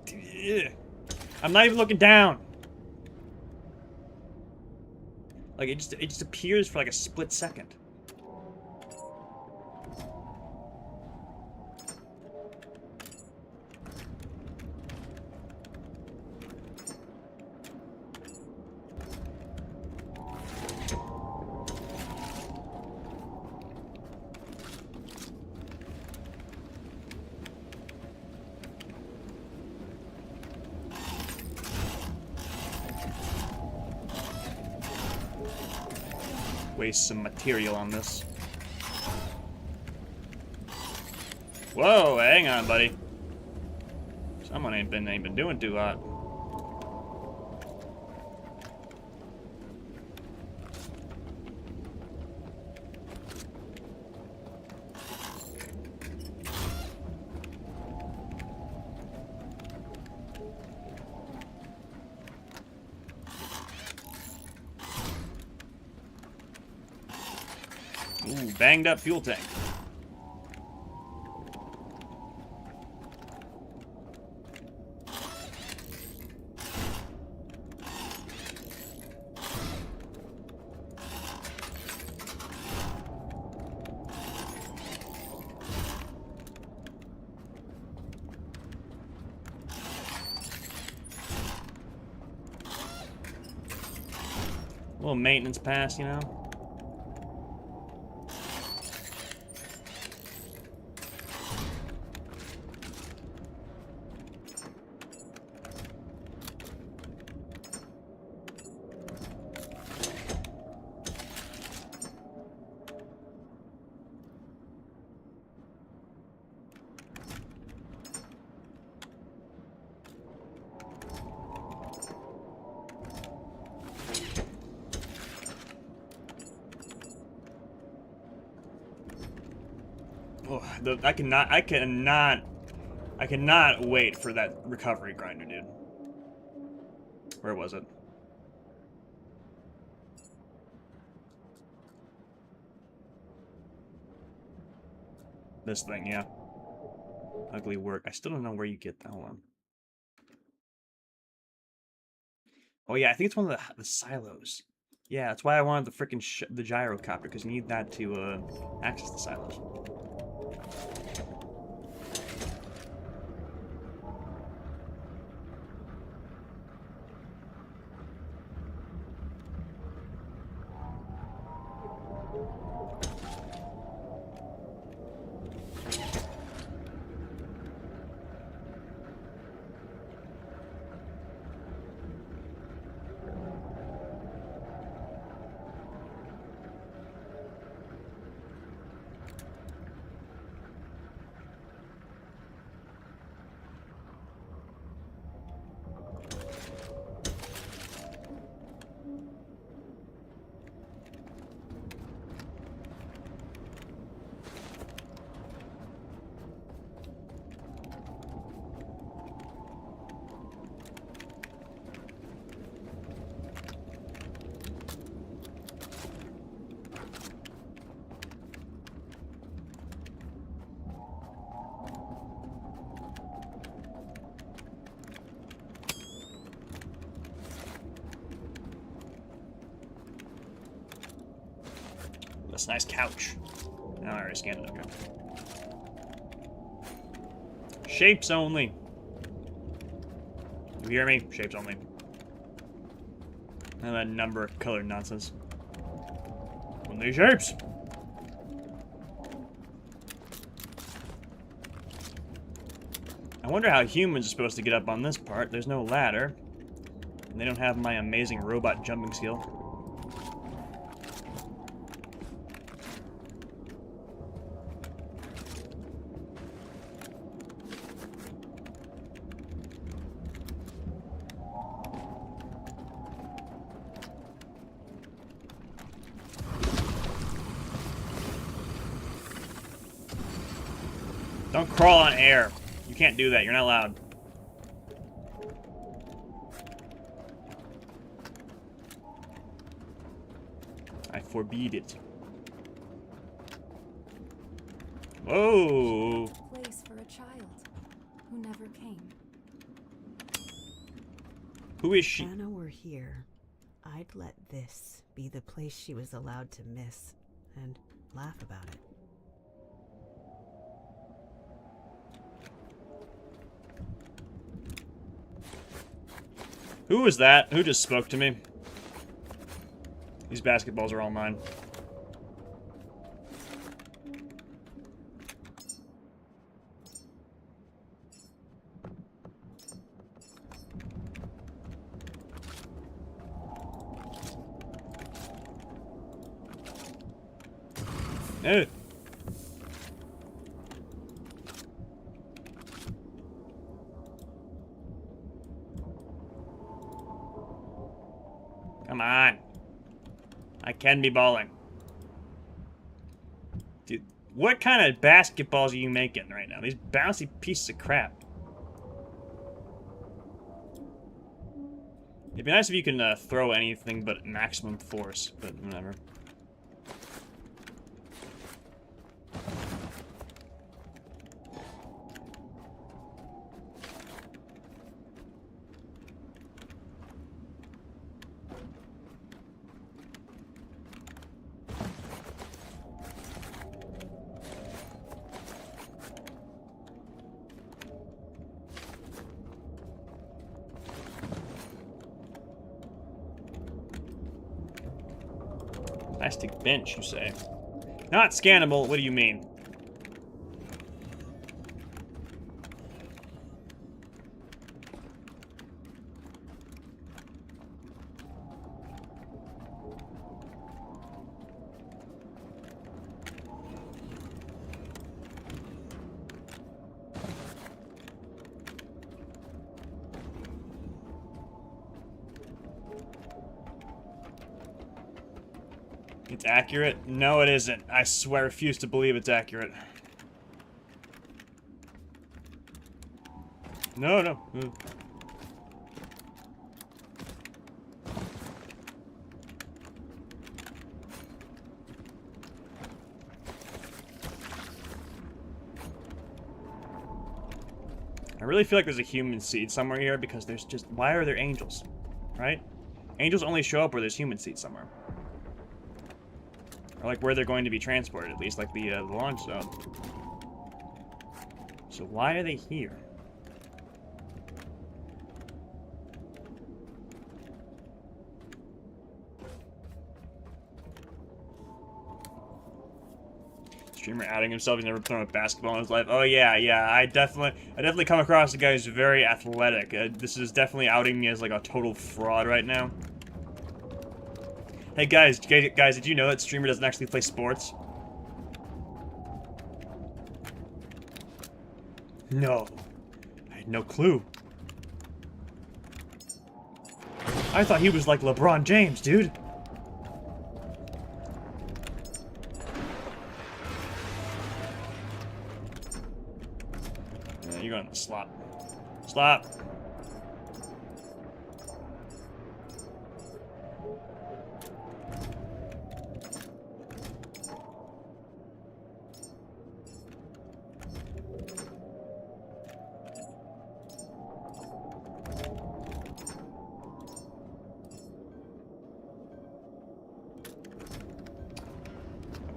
Dude, I'm not even looking down. Like it just appears for like a split second. Waste some material on this. Whoa, hang on, buddy. Someone ain't been doing too hot. Ooh, banged up fuel tank. little maintenance pass, you know? Oh, I cannot wait for that recovery grinder, dude. Where was it? This thing, yeah. Ugly work. I still don't know where you get that one. Oh yeah, I think it's one of the silos. Yeah, that's why I wanted the freaking the gyrocopter, because you need that to access the silos. That's a nice couch. No, I already scanned it, okay. Shapes only. You hear me? Shapes only. And that number color nonsense. Only shapes! I wonder how humans are supposed to get up on this part. There's no ladder. And they don't have my amazing robot jumping skill. Don't crawl on air. You can't do that. You're not allowed. I forbid it. Whoa. Place for a child who never came. Who is she? If Anna were here, I'd let this be the place she was allowed to miss and laugh about it. Who was that? Who just spoke to me? These basketballs are all mine. Ew. Come on. I can be balling. Dude, what kind of basketballs are you making right now? These bouncy pieces of crap. It'd be nice if you can throw anything but maximum force, but whatever. Plastic bench, you say? Not scannable, what do you mean? It's accurate? No, it isn't. I swear, I refuse to believe it's accurate. No, no. I really feel like there's a human seed somewhere here because there's just... Why are there angels? Right? Angels only show up where there's human seed somewhere. Or like where they're going to be transported, at least, like the launch zone. So why are they here? Streamer outing himself, he's never thrown a basketball in his life. Oh yeah, I definitely come across a guy who's very athletic. This is definitely outing me as like a total fraud right now. Hey guys, did you know that streamer doesn't actually play sports? No. I had no clue. I thought he was like LeBron James, dude. Yeah, you're going to the slot. Slot.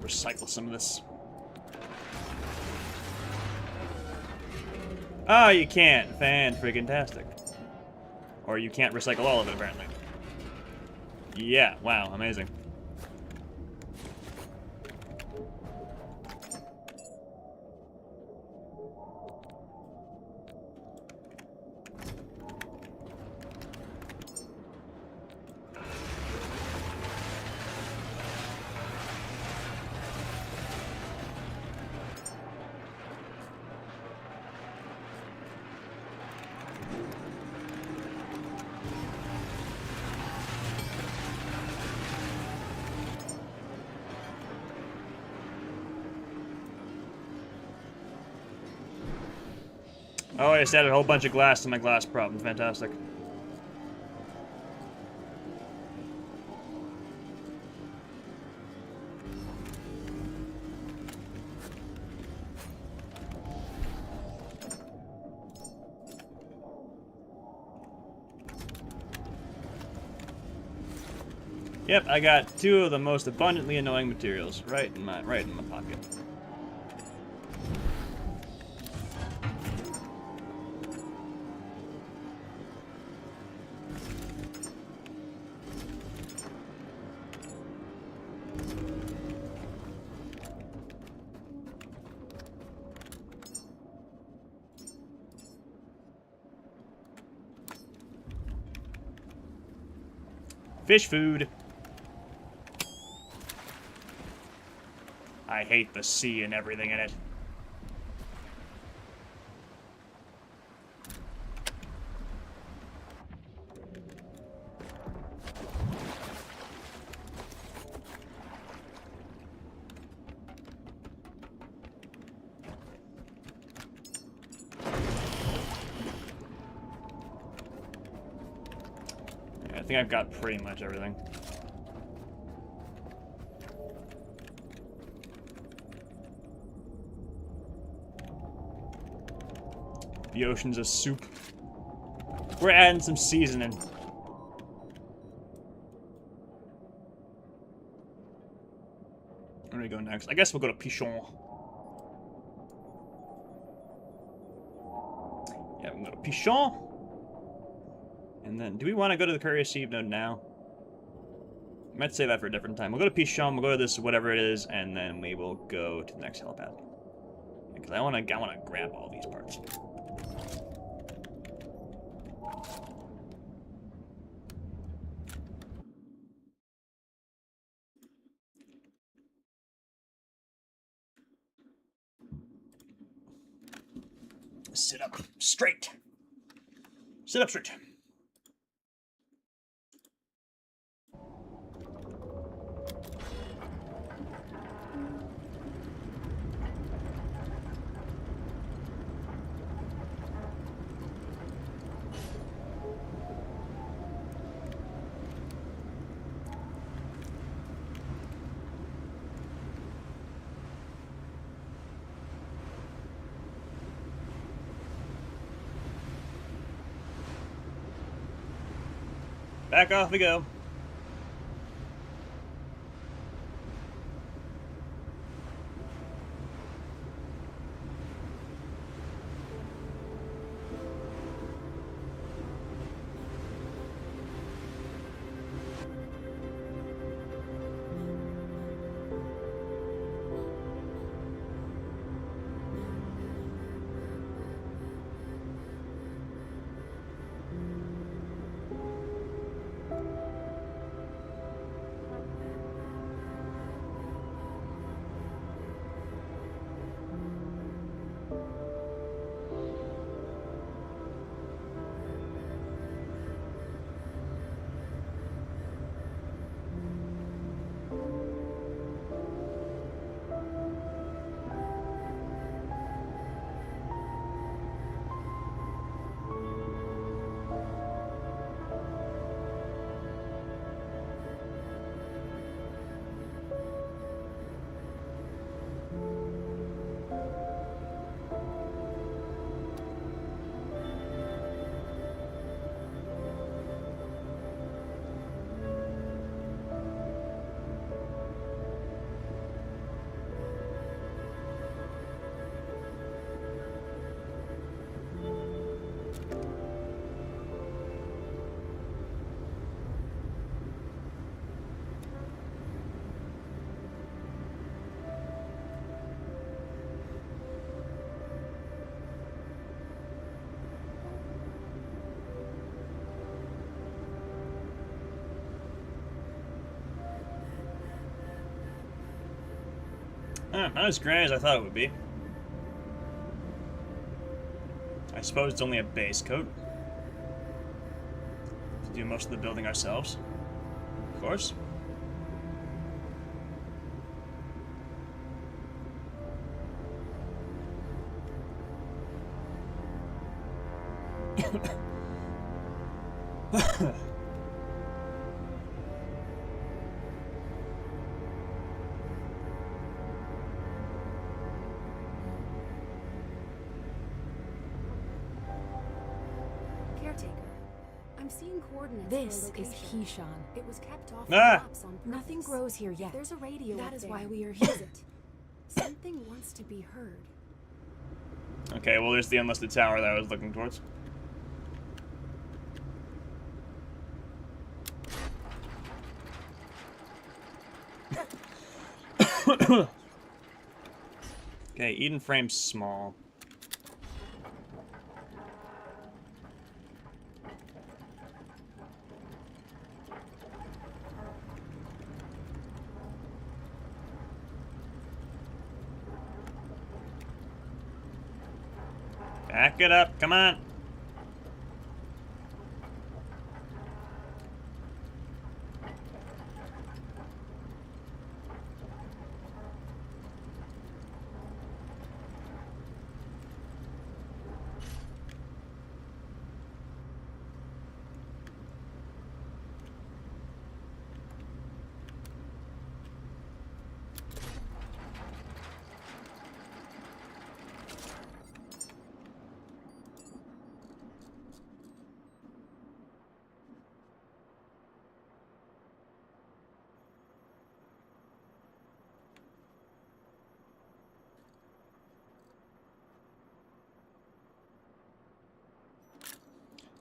Recycle some of this. Oh, you can't. Fan-friggin-tastic. Or you can't recycle all of it, apparently. Yeah, wow, amazing. Oh, I just added a whole bunch of glass to my glass problem. Fantastic. Yep, I got two of the most abundantly annoying materials right in my pocket. Fish food. I hate the sea and everything in it. Yeah, I think I've got pretty much everything. The ocean's a soup. We're adding some seasoning. Where do we go next? I guess we'll go to Pichon. Yeah, we'll go to Pichon. And then, do we want to go to the Courier Sieve node now? Might save that for a different time. We'll go to Pichon, we'll go to this whatever it is, and then we will go to the next helipad. Because I wanna grab all these parts. Sit up straight. Sit up straight. Back off we go. Not as grand as I thought it would be. I suppose it's only a base coat. To do most of the building ourselves. Of course. Caretaker, I'm seeing coordinates. This for a is location. Pichon. It was kept off Ah! the maps on purpose. Nothing grows here yet. There's a radio That up is there. why we are here. Use it. Something wants to be heard. Okay, well there's the unlisted tower that I was looking towards. Okay, Eden frame's small. Back it up, come on.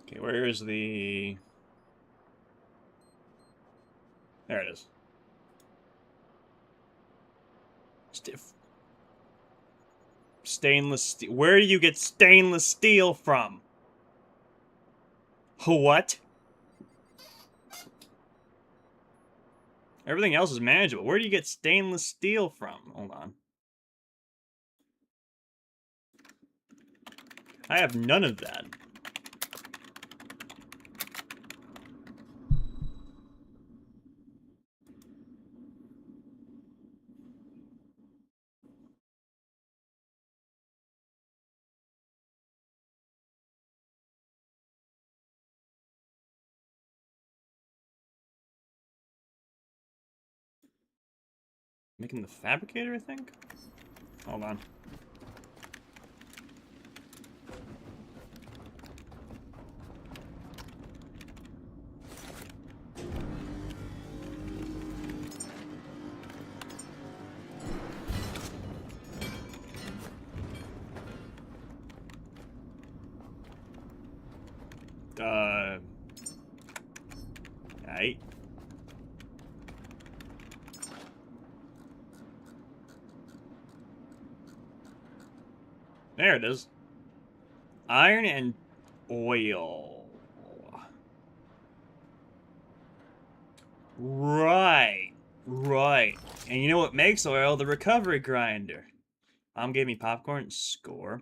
Okay, where is the... There it is. Stainless steel. Where do you get stainless steel from? What? Everything else is manageable. Where do you get stainless steel from? Hold on. I have none of that. Making the fabricator, I think? Hold on. Right. There it is. Iron and oil. Right. Right. And you know what makes oil? The recovery grinder. Mom gave me popcorn. Score.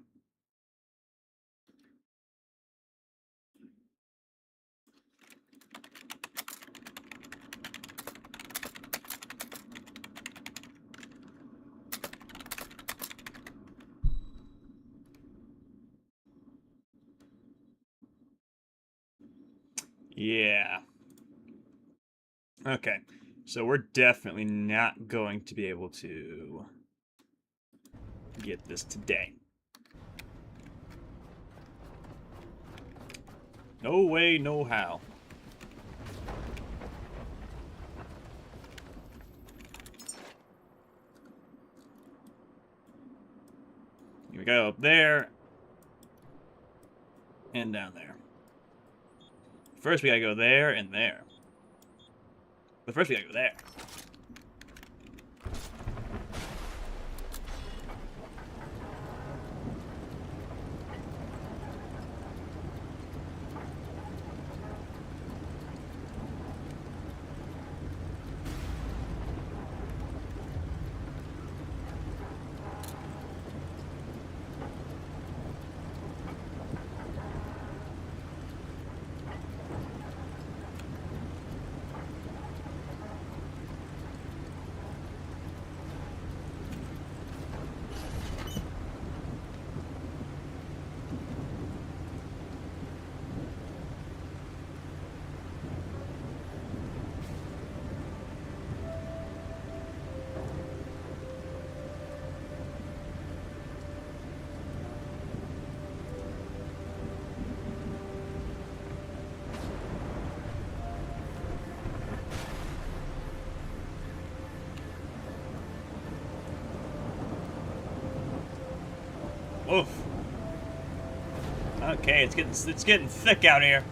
Yeah. Okay. So we're definitely not going to be able to get this today. No way, no how. We go up there and down there. First we gotta go there and there. But first we gotta go there. Oof. Okay, it's getting thick out here.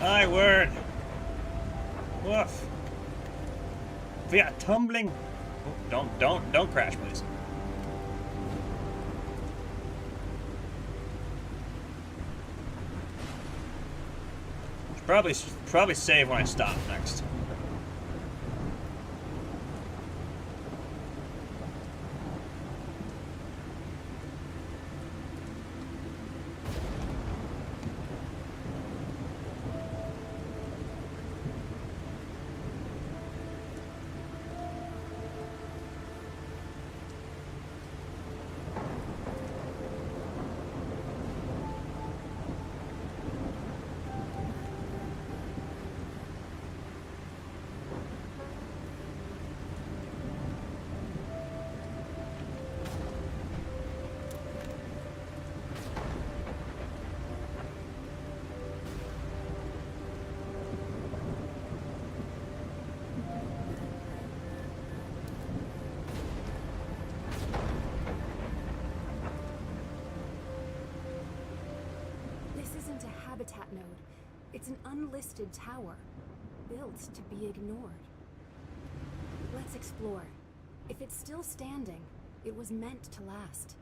My word. Woof. We are tumbling. Oh, don't crash, please. Probably save when I stop next. to Habitat Node. It's an unlisted tower, built to be ignored. Let's explore. If it's still standing, it was meant to last.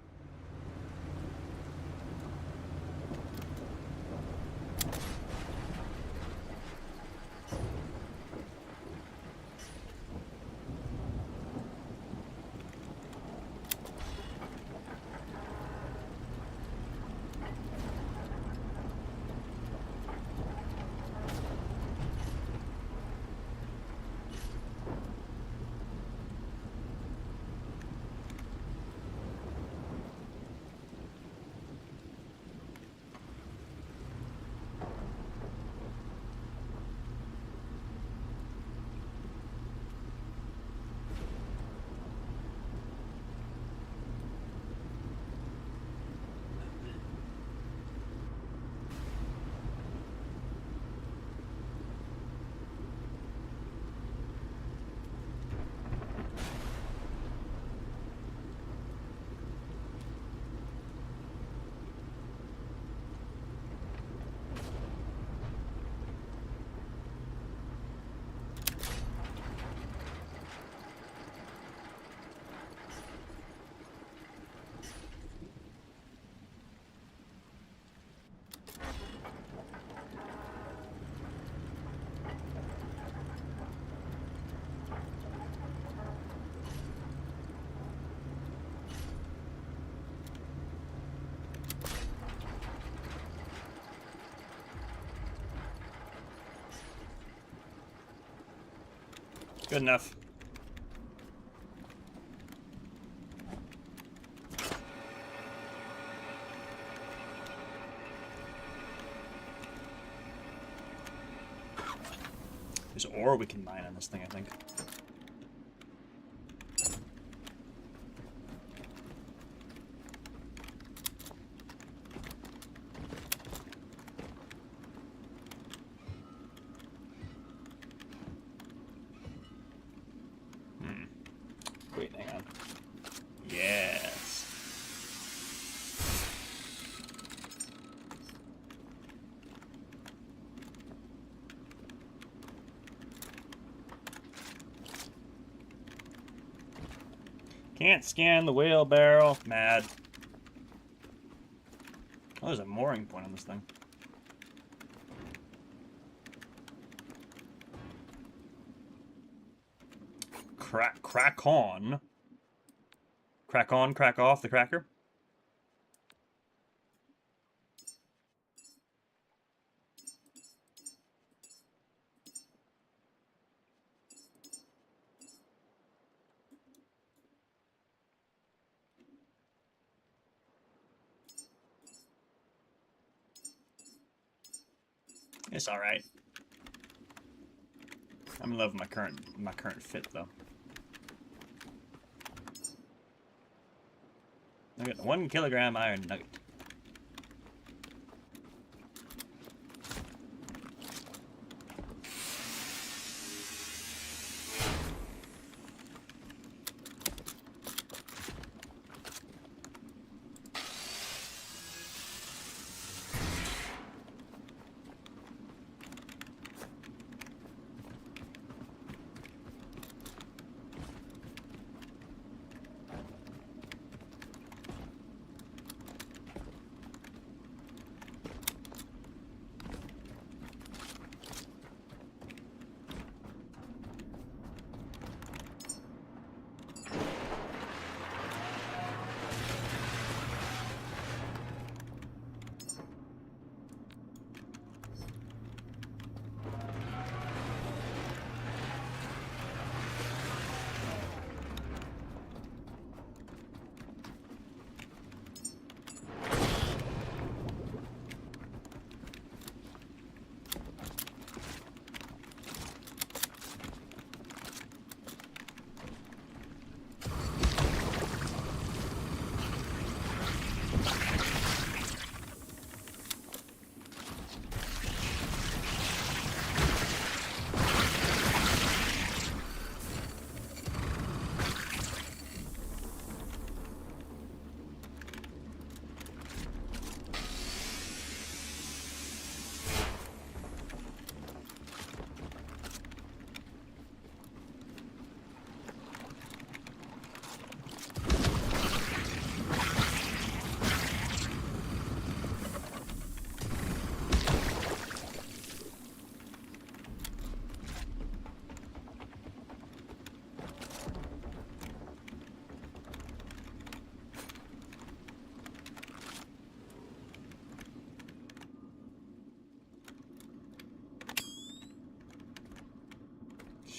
Good enough. There's ore we can mine on this thing, I think. Wait, hang on. Yes. Can't scan the wheelbarrow. Mad. Oh, there's a mooring point on this thing. Crack on. Crack on, crack off the cracker. It's all right. I'm in love with my current fit though. I got 1 kilogram iron nugget.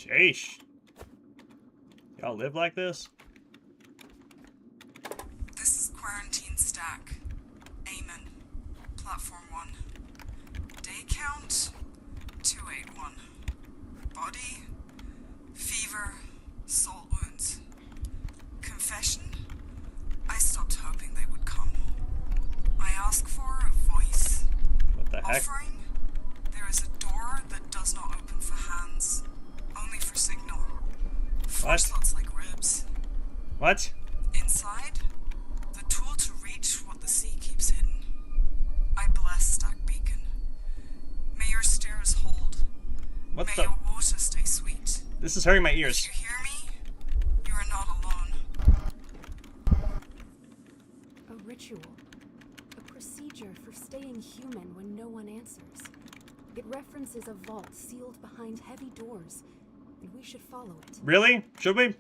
Sheesh. Y'all live like this? This is Quarantine Stack. Amen. Platform 1. Day count 281. Body, fever, salt wounds. Confession? I stopped hoping they would come. I ask for a voice. What the heck? Offering? There is a door that does not open for hands, only for signal. Four What? slots like ribs. What? Inside, the tool to reach what the sea keeps hidden. I bless Stack Beacon. May your stairs hold. What May the? your water stay sweet. This is hurting my If ears. you hear me, you are not alone. A ritual. A procedure for staying human when no one answers. It references a vault sealed behind heavy doors, and we should follow it. Really? Should we?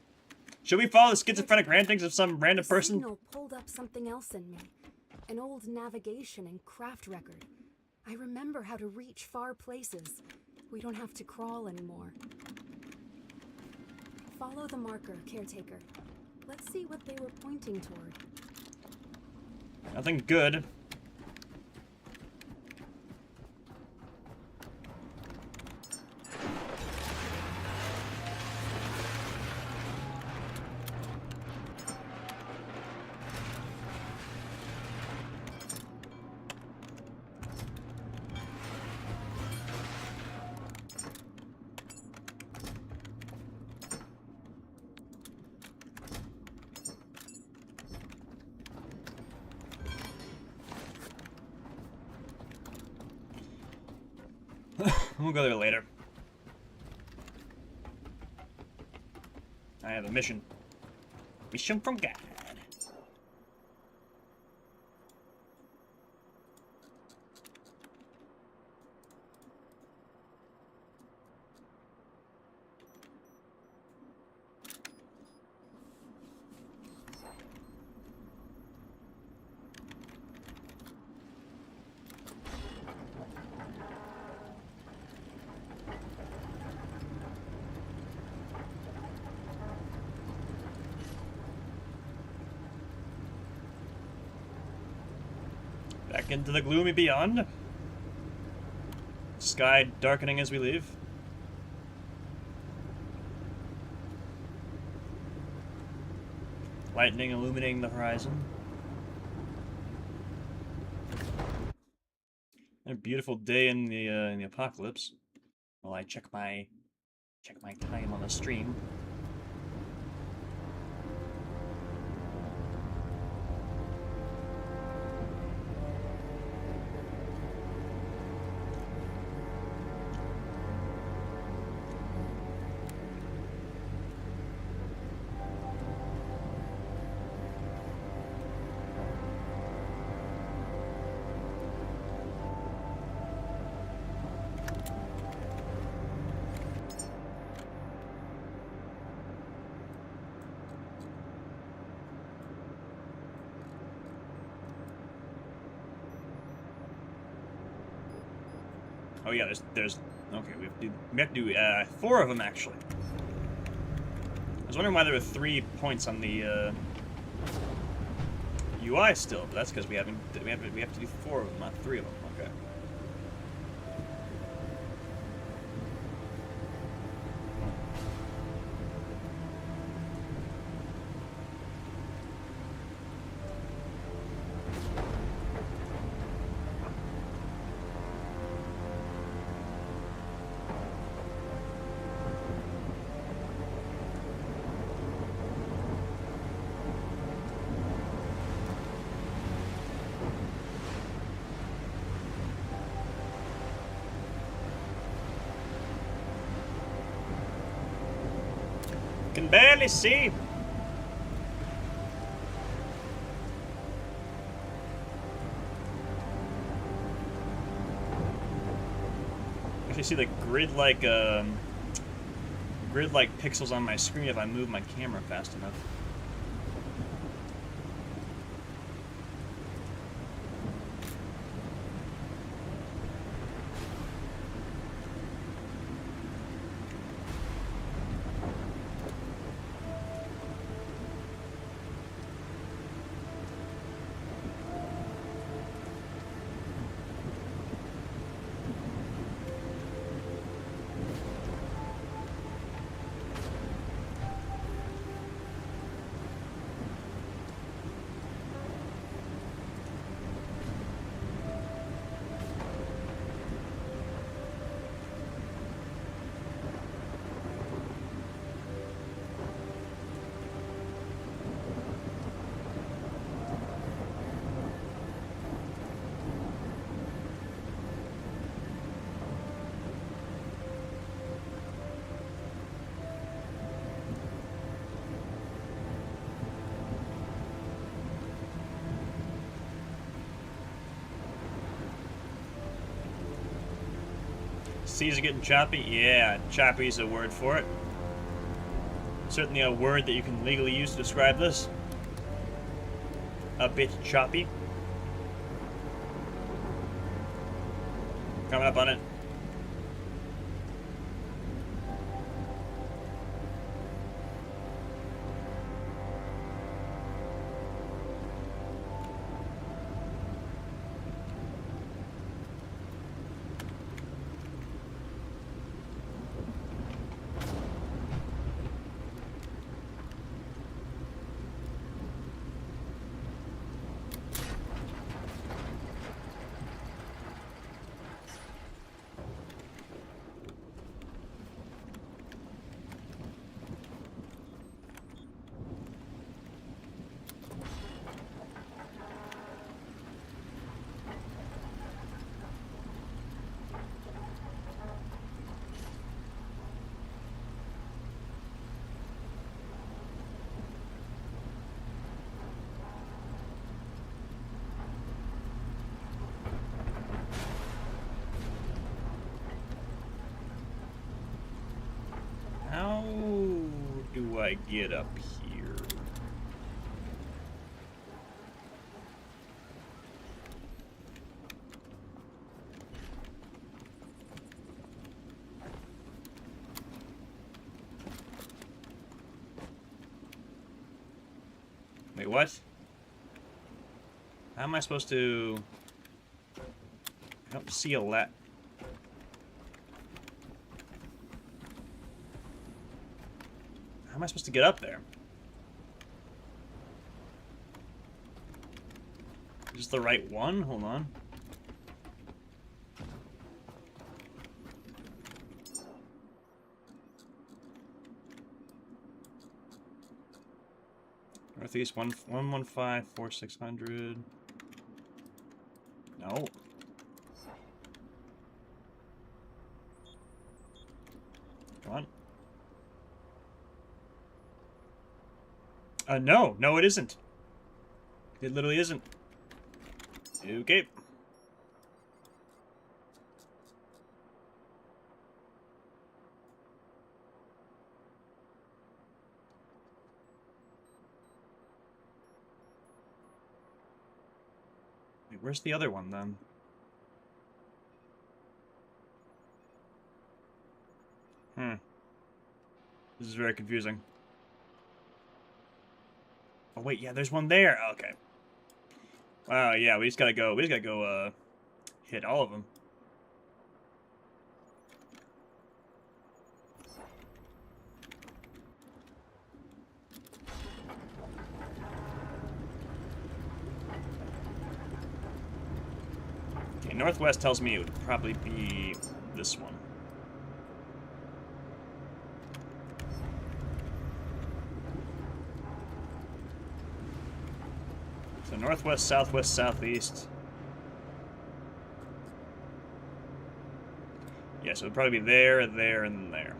Should we follow the schizophrenic rantings of some random The person? signal pulled up something else in me. An old navigation and craft record. I remember how to reach far places. We don't have to crawl anymore. Follow the marker, caretaker. Let's see what they were pointing toward. Nothing good. We'll go there later. I have a mission. Mission from God. Back into the gloomy beyond. Sky darkening as we leave. Lightning illuminating the horizon. A beautiful day in the apocalypse. While I check my time on the stream. Oh yeah, there's okay. We have to do 4 of them actually. I was wondering why there were 3 points on the UI still, but that's because we have to do 4 of them, not 3 of them. Okay. Can barely see. Actually see the grid-like pixels on my screen if I move my camera fast enough. Seas are getting choppy? Yeah, choppy is a word for it. Certainly a word that you can legally use to describe this. A bit choppy. Coming up on it. How do I get up here? Wait, what? How am I supposed to... I don't see a lat. How am I supposed to get up there? Is this the right one? Hold on. Northeast 115 4600. No. Come on. No. No, it isn't. It literally isn't. Okay. Wait, where's the other one, then? This is very confusing. Oh wait, yeah, there's one there. Okay. Wow, yeah, we just gotta go. Hit all of them. Okay, northwest tells me it would probably be this one. So northwest, southwest, southeast. Yeah, so it'd probably be there, there, and there.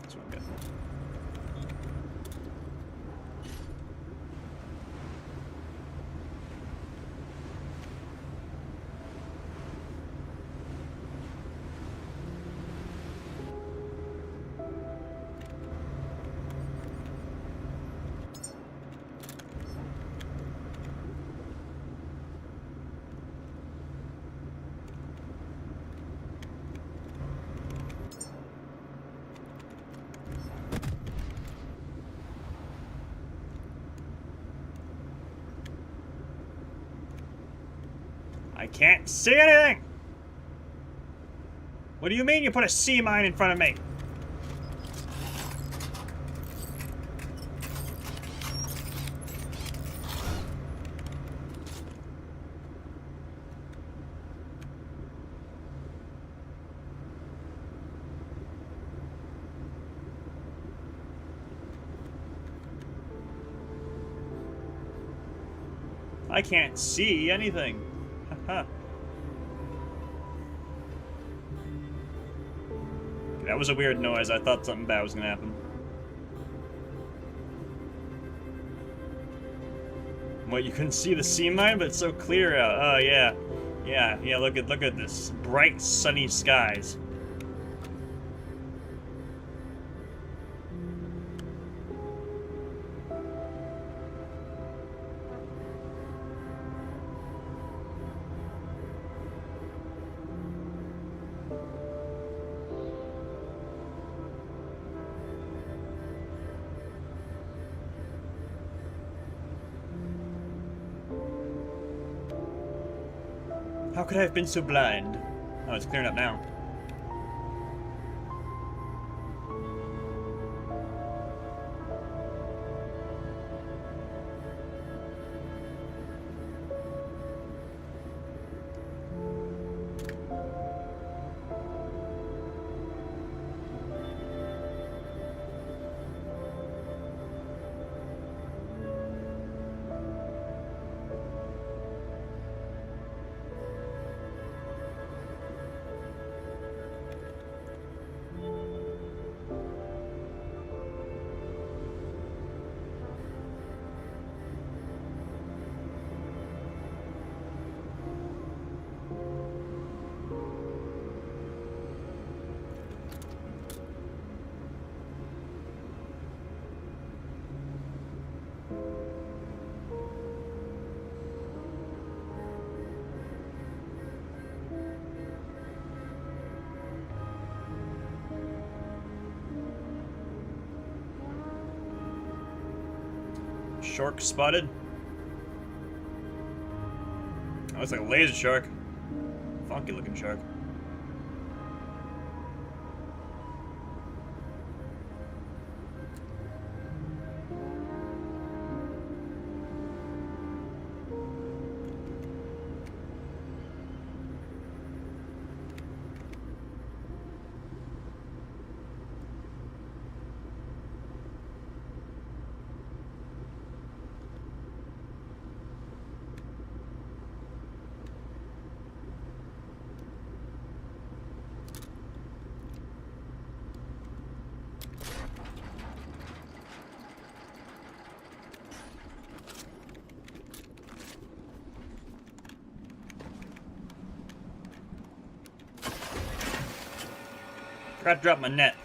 That's what I'm getting. I can't see anything! What do you mean you put a sea mine in front of me? I can't see anything. That was a weird noise. I thought something bad was gonna happen. What, you couldn't see the sea mine, but it's so clear out. Oh yeah, yeah. Look at this bright sunny skies. How could I have been so blind? Oh, it's clearing up now. Shark spotted. Oh, it's like a laser shark. Funky looking shark. Forgot to drop my net.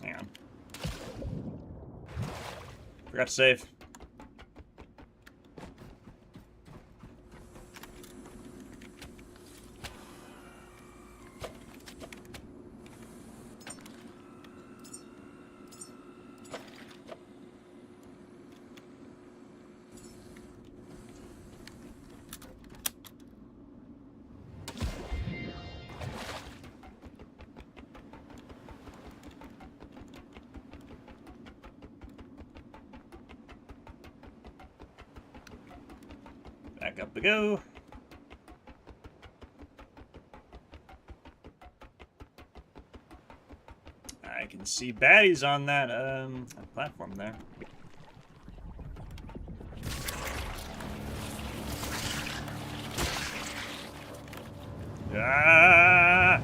Hang on. Forgot to save. Back up we go. I can see baddies on that platform there. Ah!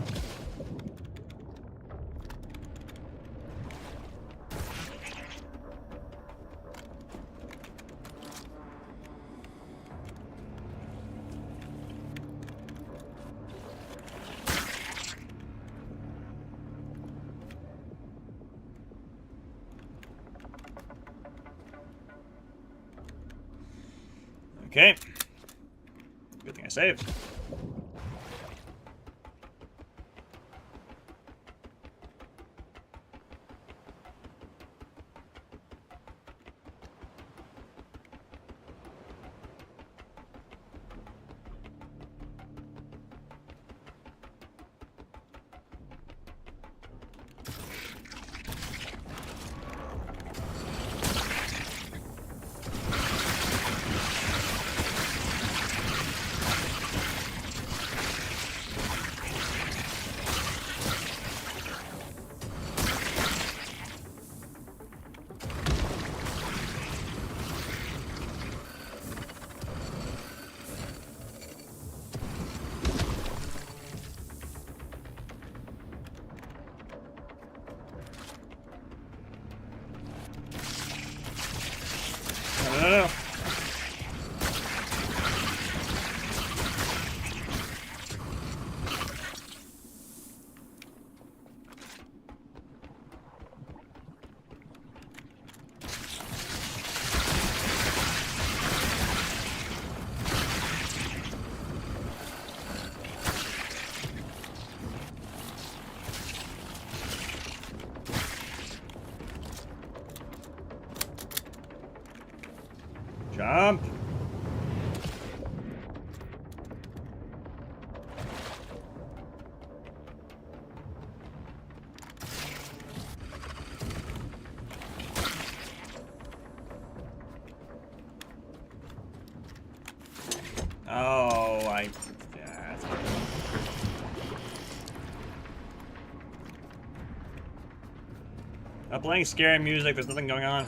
Okay. Good thing I saved. Jump! Oh, yeah, that's good. I'm playing scary music, there's nothing going on.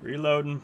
Reloading.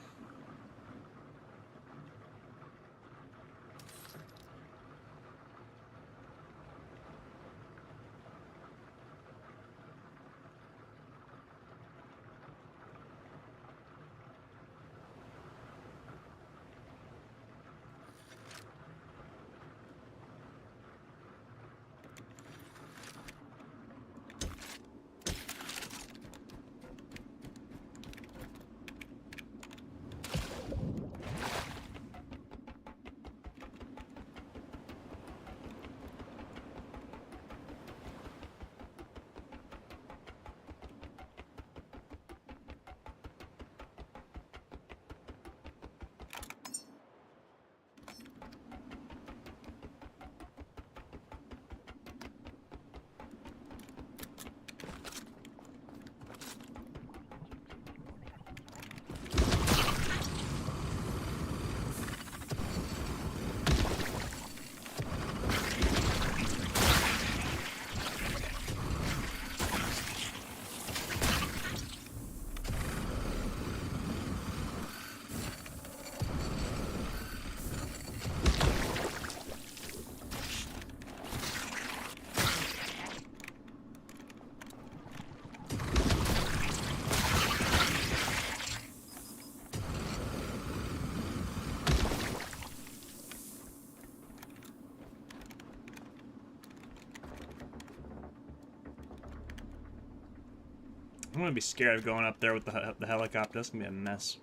I'm gonna be scared of going up there with the helicopter. That's gonna be a mess.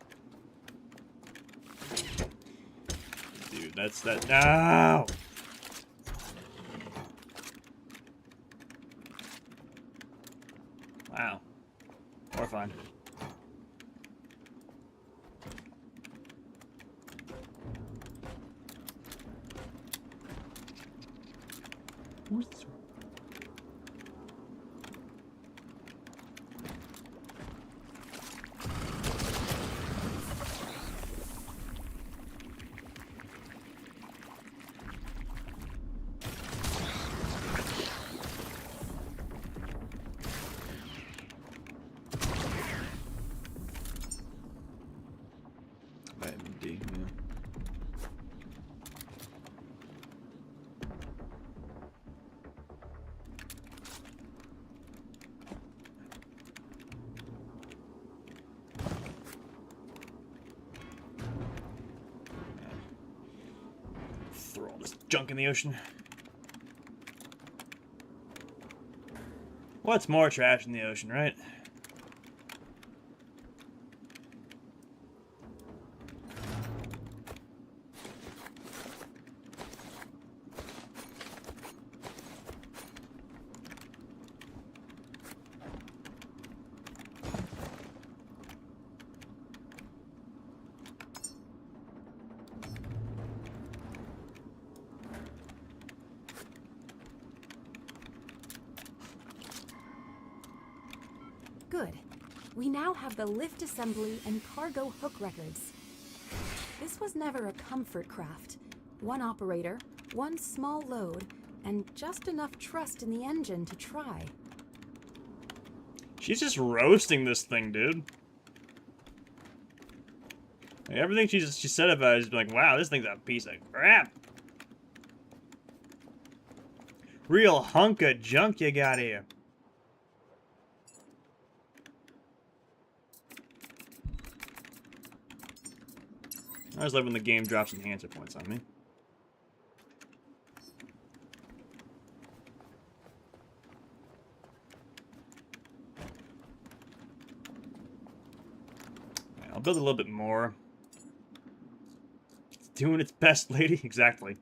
Dude, that's that. No! Wow. Horrifying. Who's this? Vitamin D, yeah. Throw all this junk in the ocean. What's more trash in the ocean, right? Good. We now have the lift assembly and cargo hook records. This was never a comfort craft. One operator, one small load, and just enough trust in the engine to try. She's just roasting this thing, dude. Like, everything she said about it is like, wow, this thing's a piece of crap. Real hunk of junk you got here. I always love when the game drops enhancer points on me. I'll build a little bit more. It's doing its best, lady. Exactly.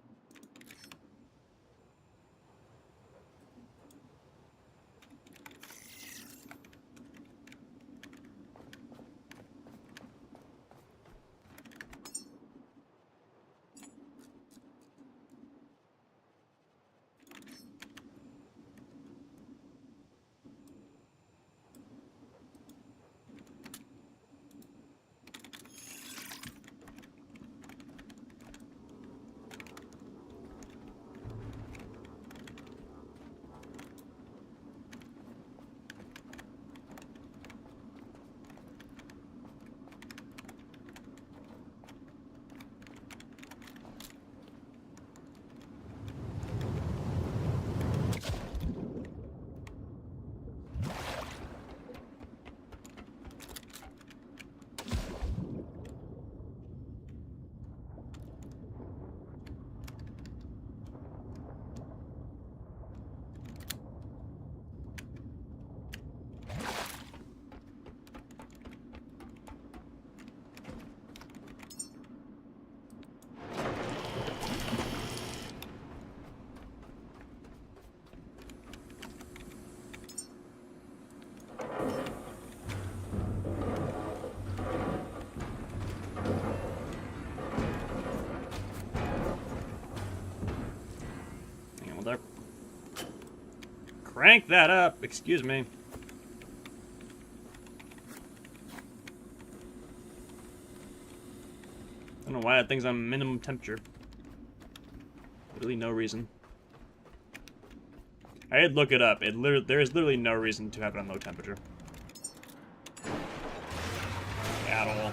Hold up. Crank that up. Excuse me. I don't know why that thing's on minimum temperature. Literally no reason. I did look it up. There is literally no reason to have it on low temperature. At all.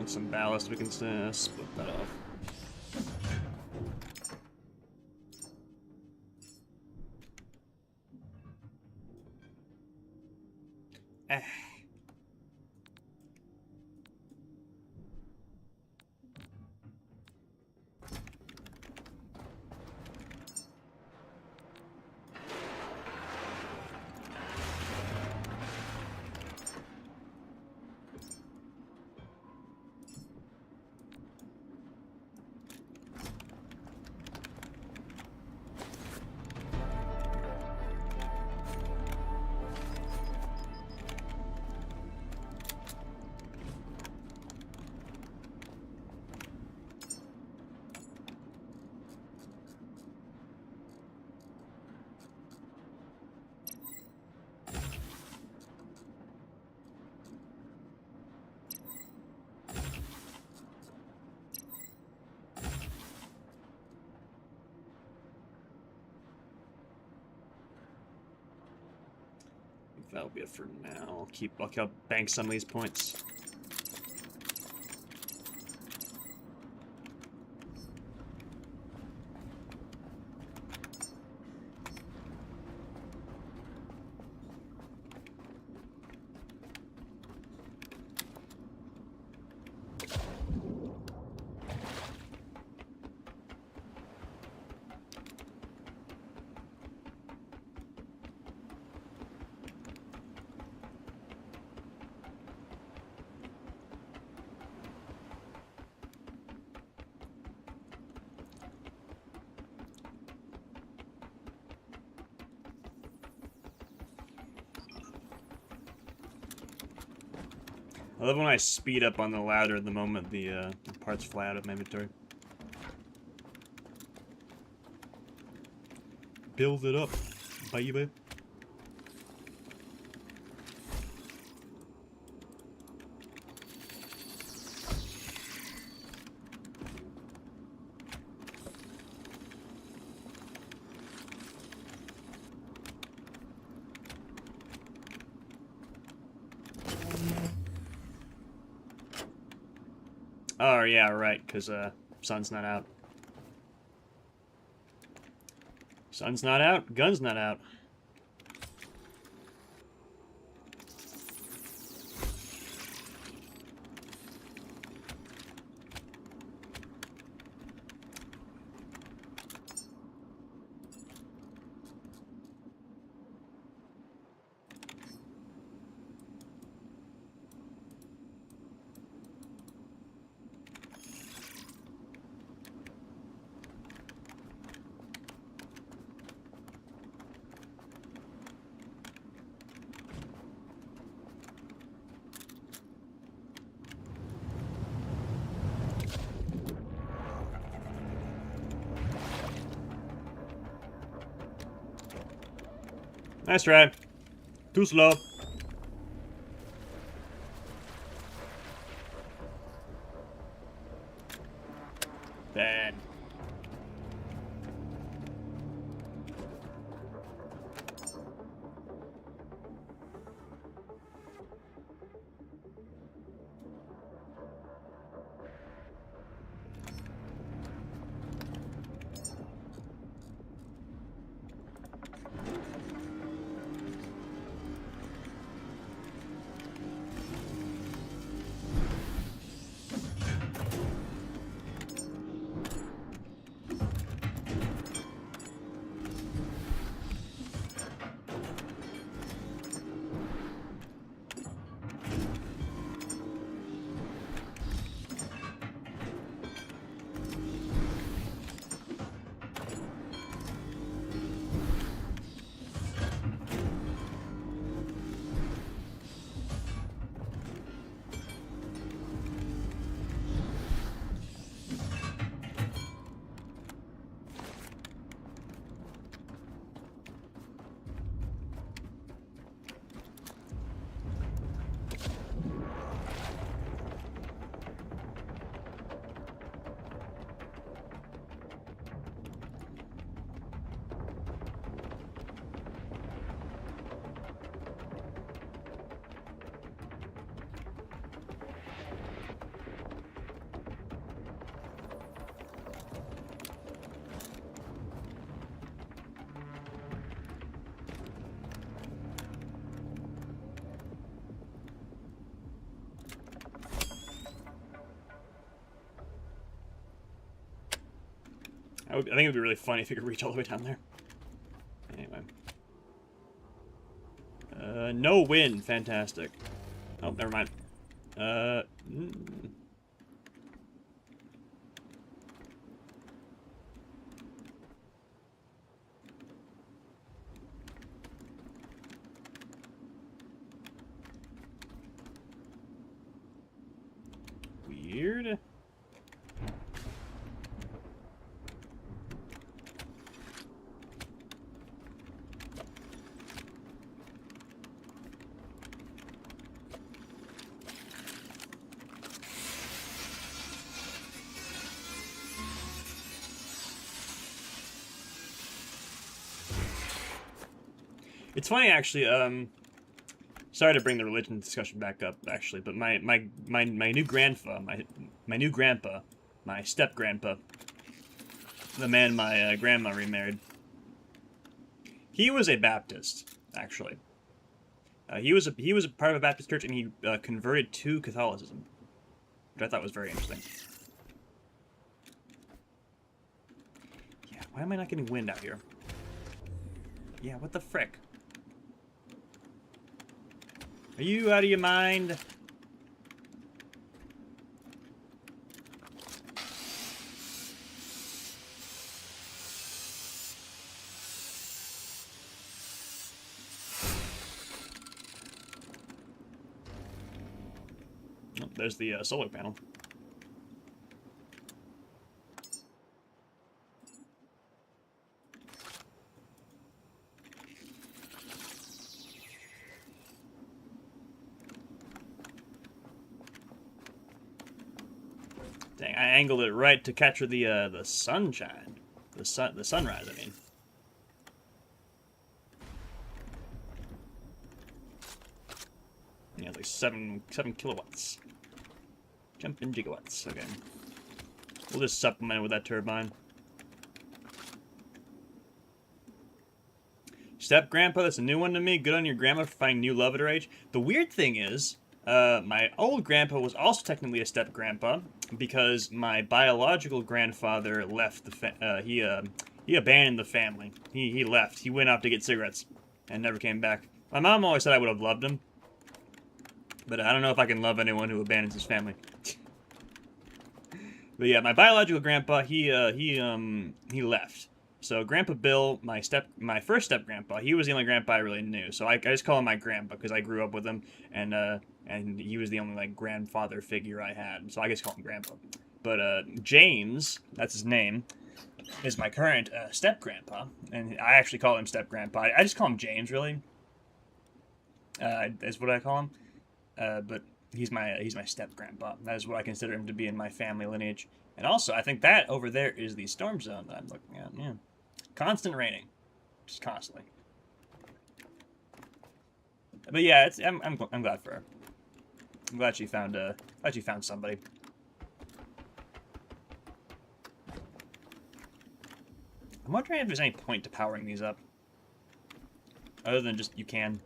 Some ballast, we can split that off. That'll be it for now. I'll bank some of these points. I love when I speed up on the ladder the moment the parts fly out of my inventory. Build it up, baby. Oh, yeah, right, because, sun's not out. Sun's not out, gun's not out. Nice try. Too slow. Bad. I think it'd be really funny if you could reach all the way down there. Anyway. No win. Fantastic. Oh, never mind. Weird. It's funny, actually. Sorry to bring the religion discussion back up, actually, but my new grandpa, my step grandpa, the man my grandma remarried, he was a Baptist, actually. He was a part of a Baptist church, and he converted to Catholicism, which I thought was very interesting. Yeah, why am I not getting wind out here? Yeah, what the frick? Are you out of your mind? Oh, there's the solar panel. Dang, I angled it right to capture the sunshine, the sunrise. I mean. Yeah, like 7 kilowatts. Jumping gigawatts. Okay. We'll just supplement it with that turbine. Step grandpa, that's a new one to me. Good on your grandma for finding new love at her age. The weird thing is, my old grandpa was also technically a step grandpa because my biological grandfather left the he abandoned the family. He left. He went off to get cigarettes and never came back. My mom always said I would have loved him, but I don't know if I can love anyone who abandons his family. But yeah, my biological grandpa, he left. So Grandpa Bill, my first step grandpa, he was the only grandpa I really knew. So I just call him my grandpa because I grew up with him, and he was the only like grandfather figure I had. So I just call him grandpa. But James, that's his name, is my current step grandpa, and I actually call him step grandpa. I just call him James, really. Is what I call him. But he's my step grandpa. That is what I consider him to be in my family lineage. And also, I think that over there is the storm zone that I'm looking at. Yeah, constant raining, just constantly. But yeah, I'm glad for her. I'm glad she found somebody. I'm wondering if there's any point to powering these up, other than just you can.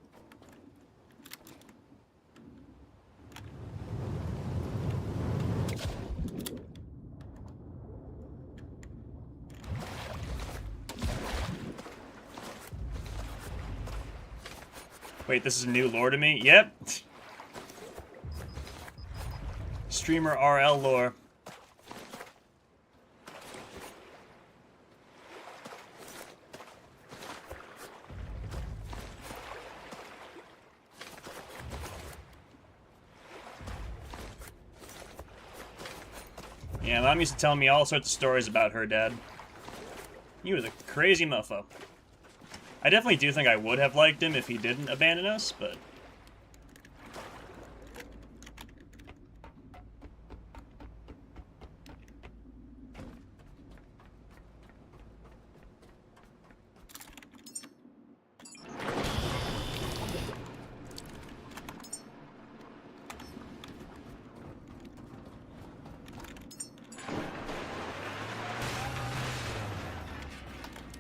Wait, this is a new lore to me? Yep. Streamer RL lore. Yeah, Mom used to tell me all sorts of stories about her dad. He was a crazy mofo. I definitely do think I would have liked him if he didn't abandon us, but...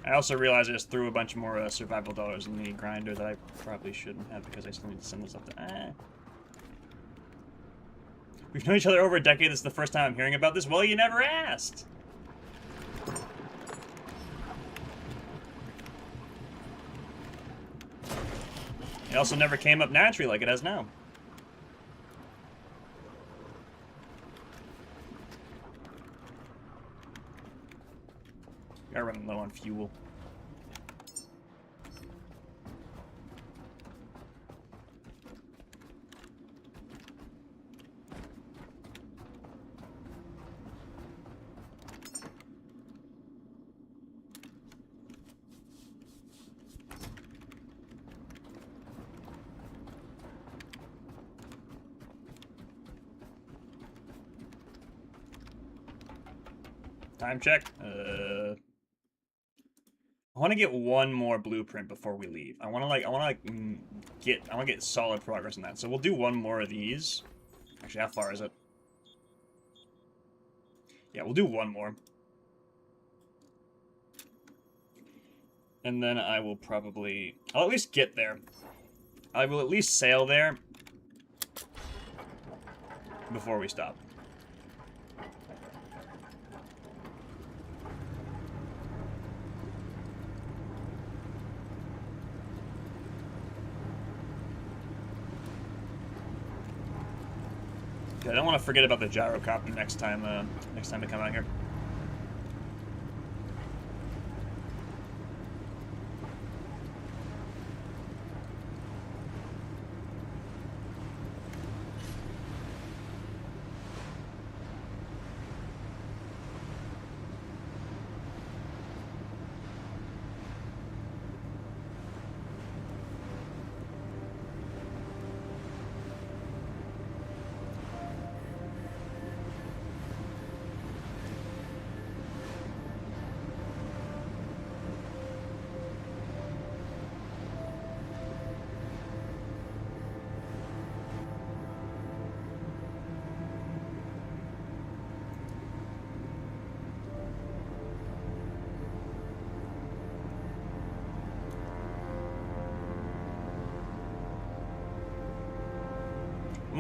I also realized I just threw a bunch more survival dollars in the grinder that I probably shouldn't have because I still need to send this up to... We've known each other over a decade. This is the first time I'm hearing about this. Well, you never asked. It also never came up naturally like it has now. We are running low on fuel. Time check. I want to get one more blueprint before we leave. I want to get solid progress on that. So we'll do one more of these. Actually, how far is it? Yeah, we'll do one more. And then I will probably... I'll at least get there. I will at least sail there before we stop. I don't want to forget about the gyrocopter next time I come out here.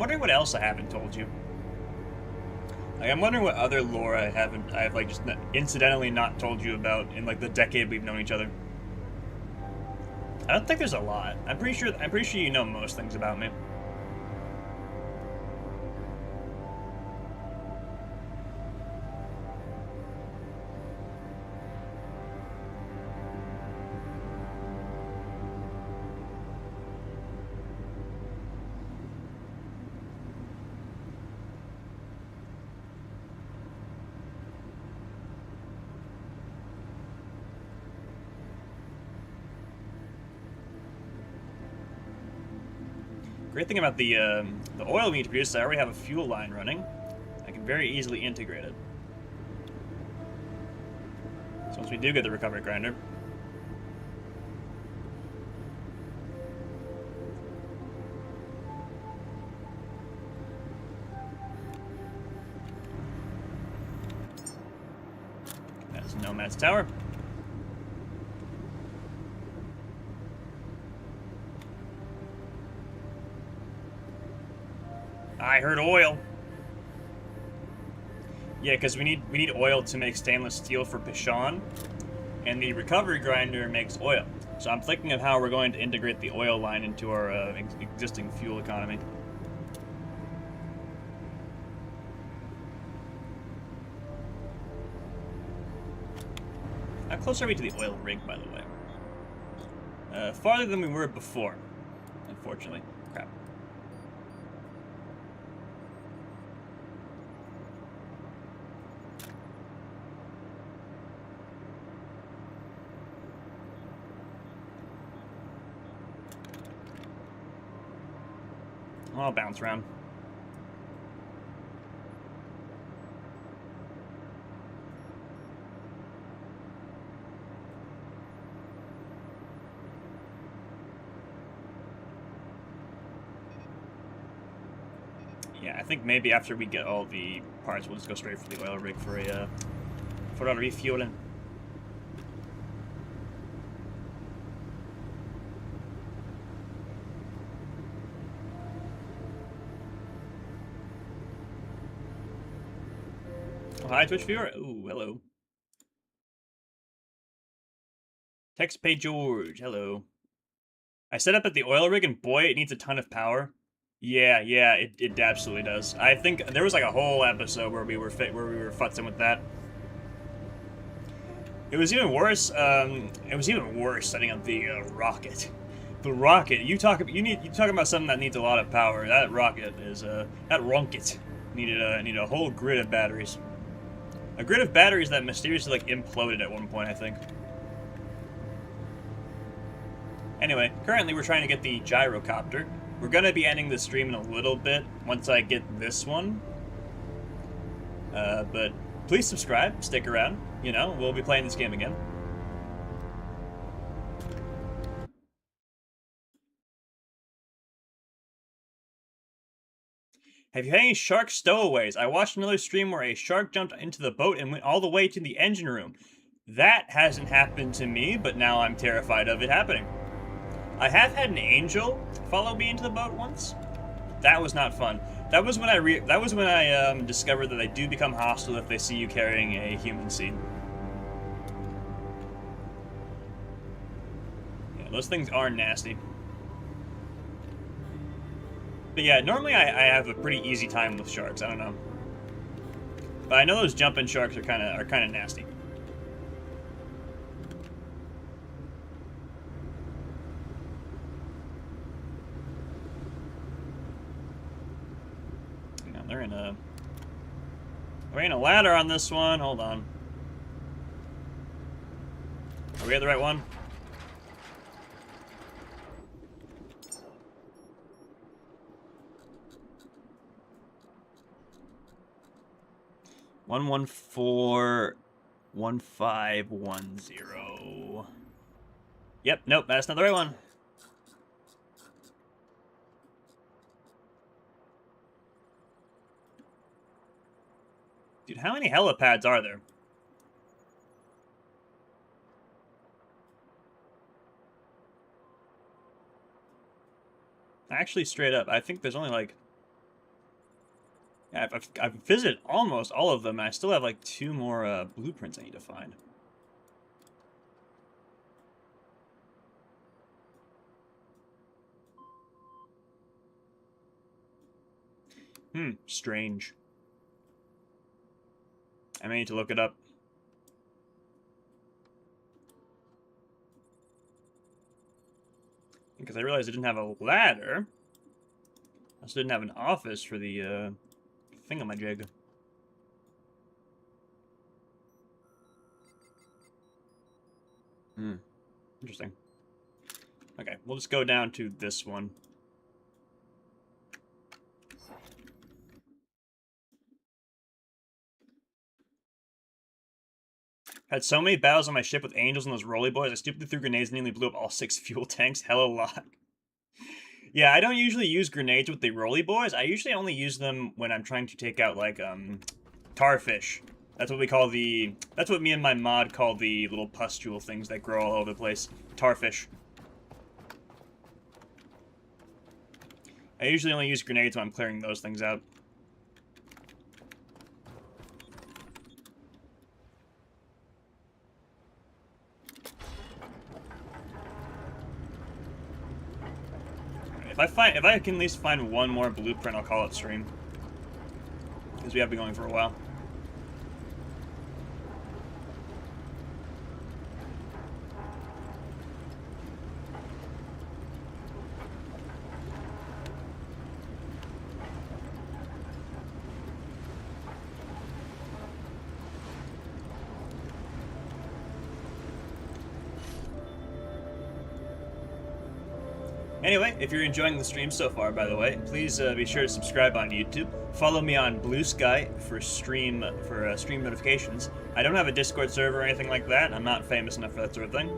wondering what else I haven't told you. Like, I'm wondering what other lore I've like just incidentally not told you about in like the decade we've known each other. I don't think there's a lot. I'm pretty sure you know most things about me. Great thing about the oil we need to produce is I already have a fuel line running. I can very easily integrate it. So once we do get the recovery grinder, that's Nomad's Tower. I heard oil. Yeah, because we need oil to make stainless steel for Pishon, and the recovery grinder makes oil. So I'm thinking of how we're going to integrate the oil line into our existing fuel economy. How close are we to the oil rig, by the way? Farther than we were before, unfortunately. Crap. I'll bounce around. Yeah, I think maybe after we get all the parts, we'll just go straight for the oil rig for a refueling. Oh, hi, Twitch viewer. Ooh, hello. Text Pay George, hello. I set up at the oil rig, and boy, it needs a ton of power. Yeah, it absolutely does. I think there was like a whole episode where we were futzing with that. It was even worse. It was even worse setting up the rocket. The rocket. You talk about something that needs a lot of power. That rocket is that rocket needed a whole grid of batteries. A grid of batteries that mysteriously like imploded at one point, I think. Anyway, currently we're trying to get the gyrocopter. We're gonna be ending the stream in a little bit once I get this one. But please subscribe, stick around. You know, we'll be playing this game again. Have you had any shark stowaways? I watched another stream where a shark jumped into the boat and went all the way to the engine room. That hasn't happened to me, but now I'm terrified of it happening. I have had an angel follow me into the boat once. That was not fun. That was when I discovered that they do become hostile if they see you carrying a human seed. Yeah, those things are nasty. But yeah, normally I have a pretty easy time with sharks. I don't know, but I know those jumping sharks are kind of nasty. Now they're in a ladder on this one. Hold on. Are we at the right one? One 1510. Yep, nope, that's not the right one. Dude, how many helipads are there? Actually, straight up, I think there's only like Yeah, I've visited almost all of them, and I still have like 2 more blueprints I need to find. Strange. I may need to look it up. Because I realized I didn't have a ladder. I also didn't have an office for the thingamajig. Interesting. Okay, we'll just go down to this one. Had so many battles on my ship with angels and those rolly boys, I stupidly threw grenades and nearly blew up all 6 fuel tanks. Hella lot. Yeah, I don't usually use grenades with the rolly boys. I usually only use them when I'm trying to take out, like, tarfish. That's what we call the... That's what me and my mod call the little pustule things that grow all over the place. Tarfish. I usually only use grenades when I'm clearing those things out. If I can at least find one more blueprint, I'll call it stream. Because we have been going for a while. Anyway, if you're enjoying the stream so far, by the way, please be sure to subscribe on YouTube. Follow me on Blue Sky for stream notifications. I don't have a Discord server or anything like that. I'm not famous enough for that sort of thing.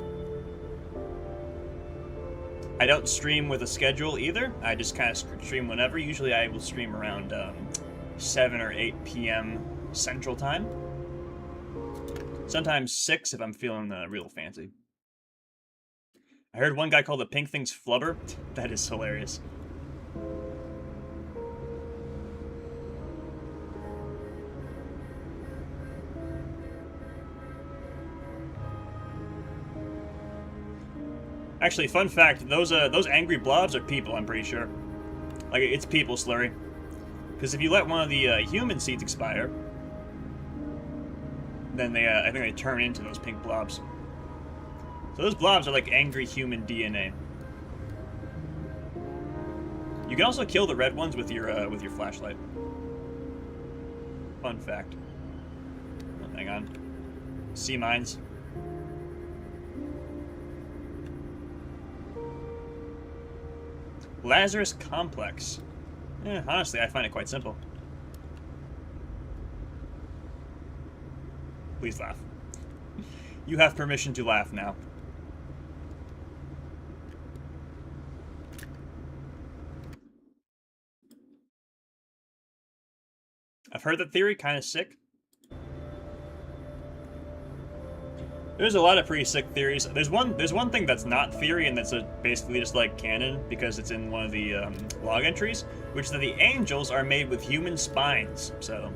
I don't stream with a schedule either. I just kind of stream whenever. Usually I will stream around 7 or 8 p.m. Central Time. Sometimes 6 if I'm feeling real fancy. I heard one guy call the pink things flubber. That is hilarious. Actually, fun fact, those angry blobs are people, I'm pretty sure. Like, it's people, Slurry. Because if you let one of the human seeds expire, then they, I think they turn into those pink blobs. So those blobs are like angry human DNA. You can also kill the red ones with your flashlight. Fun fact. Oh, hang on. Sea mines. Lazarus Complex. Honestly, I find it quite simple. Please laugh. You have permission to laugh now. I've heard that theory, kind of sick. There's a lot of pretty sick theories. There's one thing that's not theory, and that's basically just like canon, because it's in one of the log entries, which is that the angels are made with human spines. So,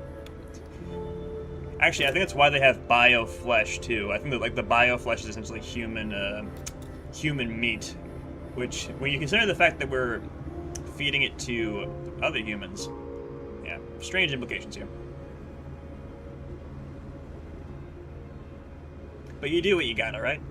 actually, I think that's why they have bio flesh too. I think that like the bio flesh is essentially human meat, which when you consider the fact that we're feeding it to other humans. Yeah, strange implications here. But you do what you gotta, right?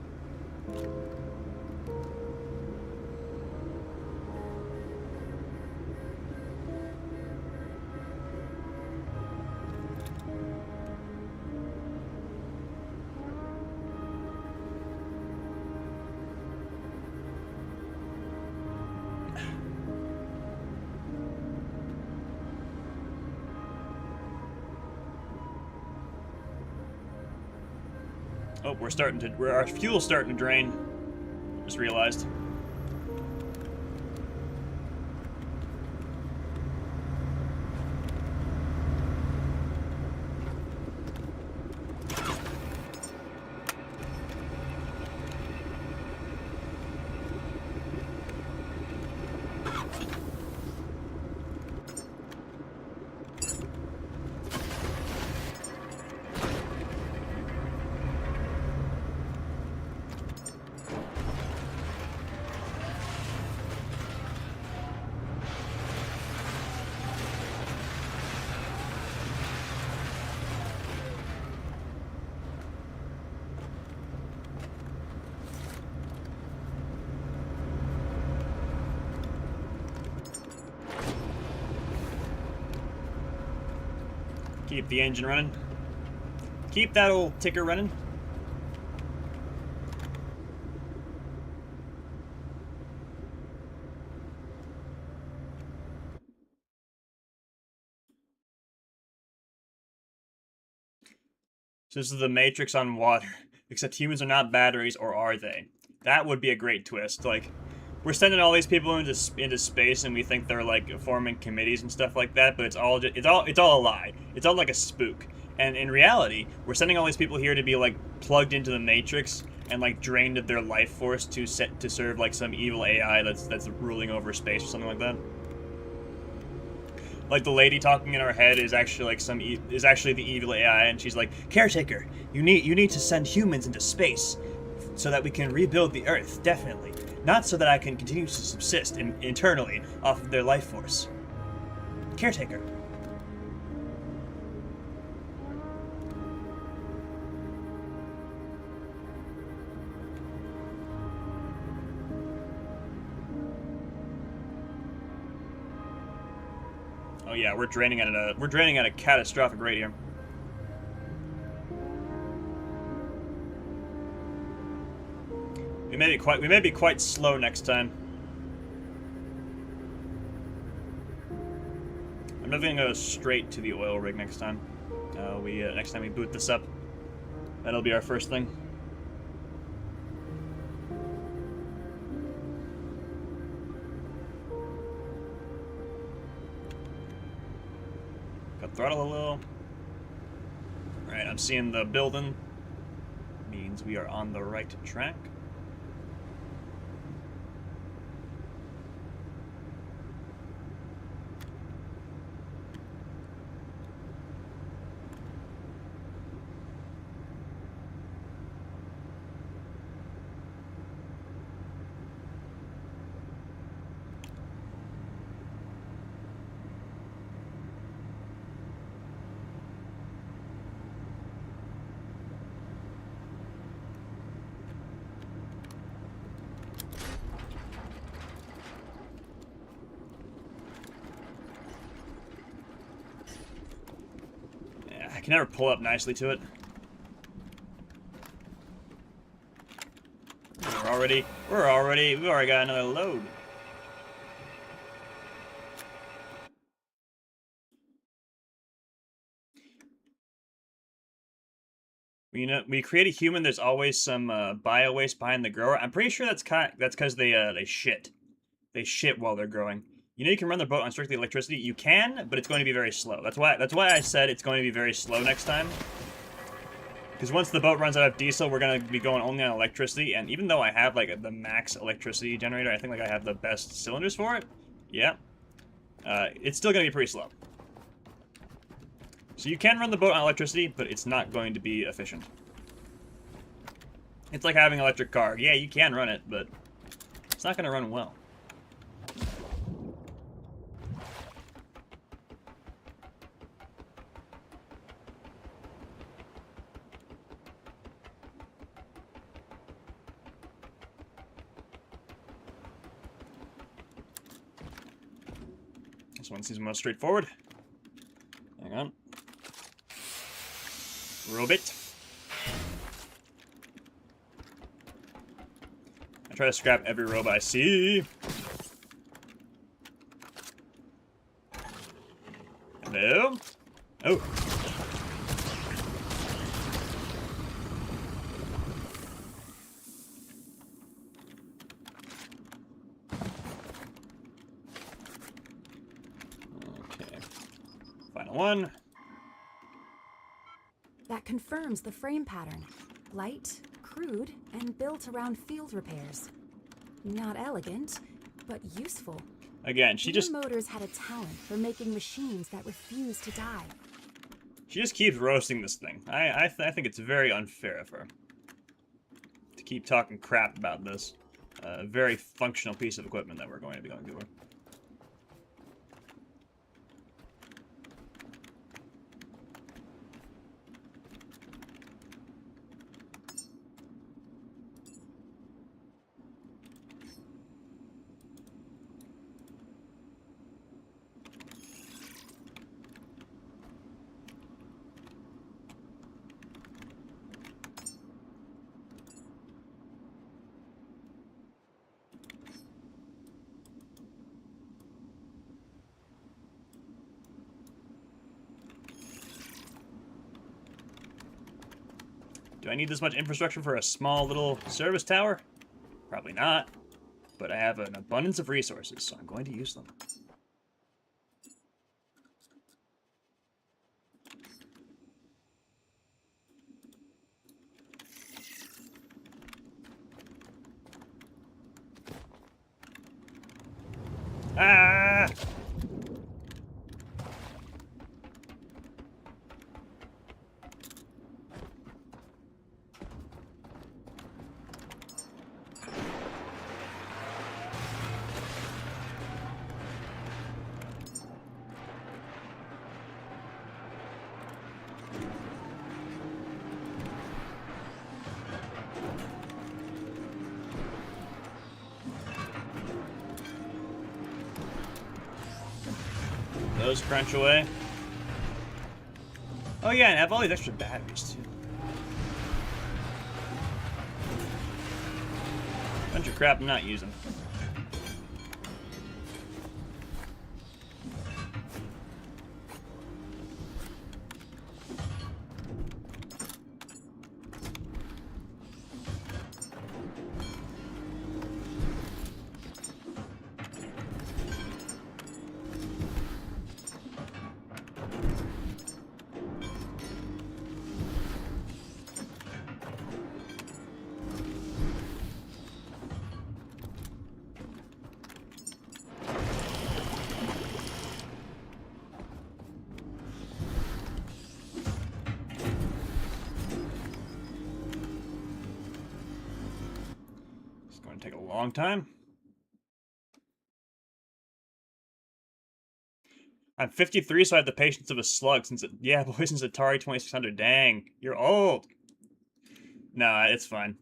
Oh, our fuel's starting to drain. Just realized. Keep the engine running. Keep that old ticker running. So this is the Matrix on water. Except humans are not batteries, or are they? That would be a great twist. Like, we're sending all these people into space, and we think they're like forming committees and stuff like that. But it's all it's all a lie. It's all like a spook. And in reality, we're sending all these people here to be like plugged into the Matrix and like drained of their life force to serve like some evil AI that's ruling over space or something like that. Like the lady talking in our head is actually like is actually the evil AI, and she's like, "Caretaker, you need to send humans into space so that we can rebuild the Earth, definitely. Not so that I can continue to subsist internally off of their life force. Caretaker." Oh yeah, we're draining at a catastrophic rate here. We may be quite slow next time. I'm definitely gonna go straight to the oil rig next time. Next time we boot this up, that'll be our first thing. Got throttle a little. Alright, I'm seeing the building. Means we are on the right track. I can never pull up nicely to it. We've already got another load. You know, we create a human. There's always some bio waste behind the grower. I'm pretty sure that's because they shit. They shit while they're growing. You know, you can run the boat on strictly electricity. You can, but it's going to be very slow. That's why I said it's going to be very slow next time. Because once the boat runs out of diesel, we're going to be going only on electricity. And even though I have like the max electricity generator, I think like I have the best cylinders for it. Yeah, it's still going to be pretty slow. So you can run the boat on electricity, but it's not going to be efficient. It's like having an electric car. Yeah, you can run it, but it's not going to run well. This one seems most straightforward. Hang on. Robot. I try to scrap every robot I see. Hello? Oh. Okay. Final one. That confirms the frame pattern. Light, crude, and built around field repairs. Not elegant, but useful. Again, she just... Motors had a talent for making machines that refuse to die. She just keeps roasting this thing. I think it's very unfair of her to keep talking crap about this. Very functional piece of equipment that we're going to be going to her. Do I need this much infrastructure for a small little service tower? Probably not. But I have an abundance of resources, so I'm going to use them. Ah! Those crunch away. Oh yeah, and I have all these extra batteries too. Bunch of crap I'm not using. It's going to take a long time. I'm 53, so I have the patience of a slug since it, yeah, boy, since Atari 2600. Dang, you're old. Nah, it's fine.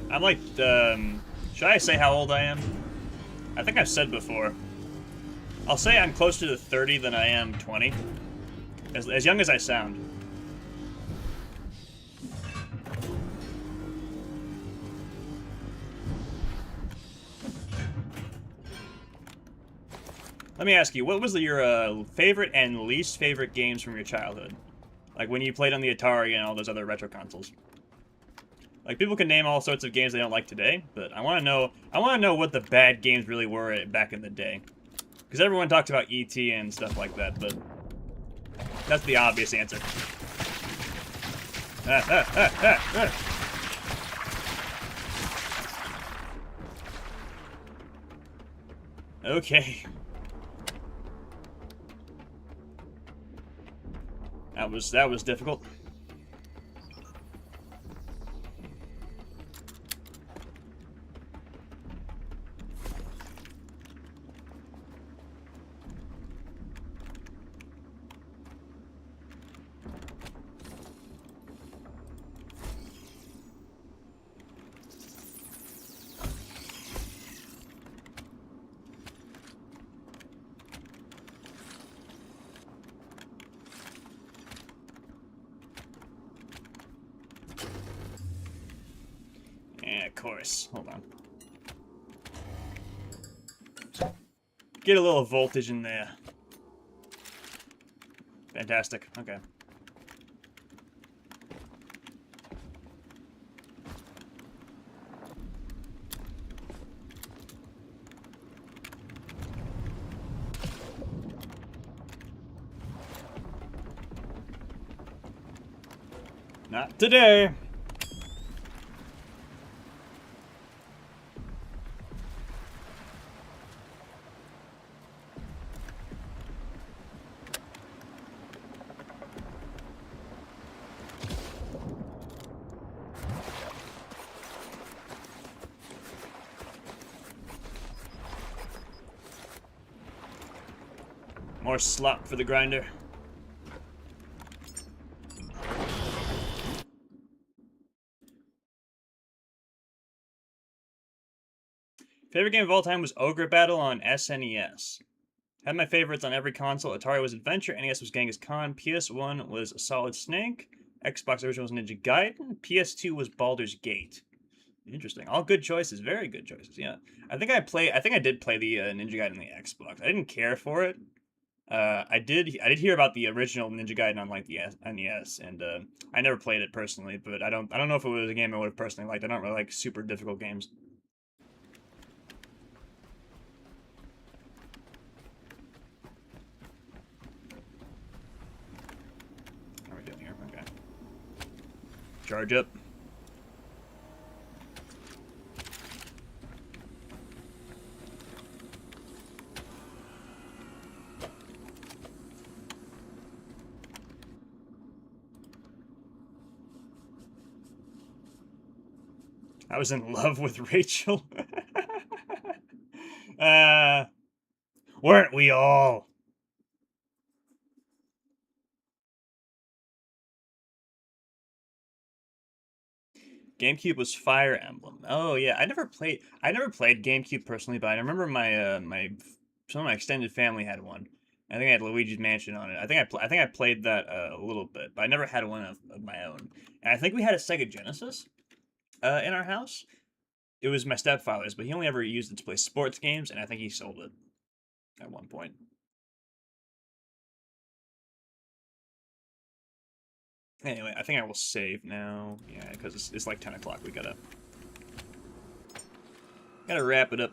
I'm like, should I say how old I am? I think I've said before. I'll say I'm closer to 30 than I am 20. As young as I sound. Let me ask you, what was your favorite and least favorite games from your childhood? Like when you played on the Atari and all those other retro consoles. Like people can name all sorts of games they don't like today, but I want to know what the bad games really were back in the day. Because everyone talks about E.T. and stuff like that, but that's the obvious answer. Okay. That was difficult. Yeah, of course. Hold on. Get a little voltage in there. Fantastic. Okay. Not today. More slop for the grinder. Favorite game of all time was Ogre Battle on SNES. Had my favorites on every console. Atari was Adventure, NES was Genghis Khan, PS1 was Solid Snake, Xbox original was Ninja Gaiden, PS2 was Baldur's Gate. Interesting. All good choices. Very good choices, yeah. I think I did play the Ninja Gaiden on the Xbox. I didn't care for it. I did hear about the original Ninja Gaiden on like the NES, and I never played it personally, but I don't know if it was a game I would have personally liked. I don't really like super difficult games. What are we doing here? Okay. Charge up. I was in love with Rachel. uh, weren't we all? GameCube was Fire Emblem. Oh yeah, I never played GameCube personally, but I remember some of my extended family had one. I think I had Luigi's Mansion on it. I think I played that a little bit, but I never had one of my own. And I think we had a Sega Genesis in our house. It was my stepfather's, but he only ever used it to play sports games, and I think he sold it at one point. Anyway, I think I will save now. Yeah, because it's like 10 o'clock. We gotta wrap it up.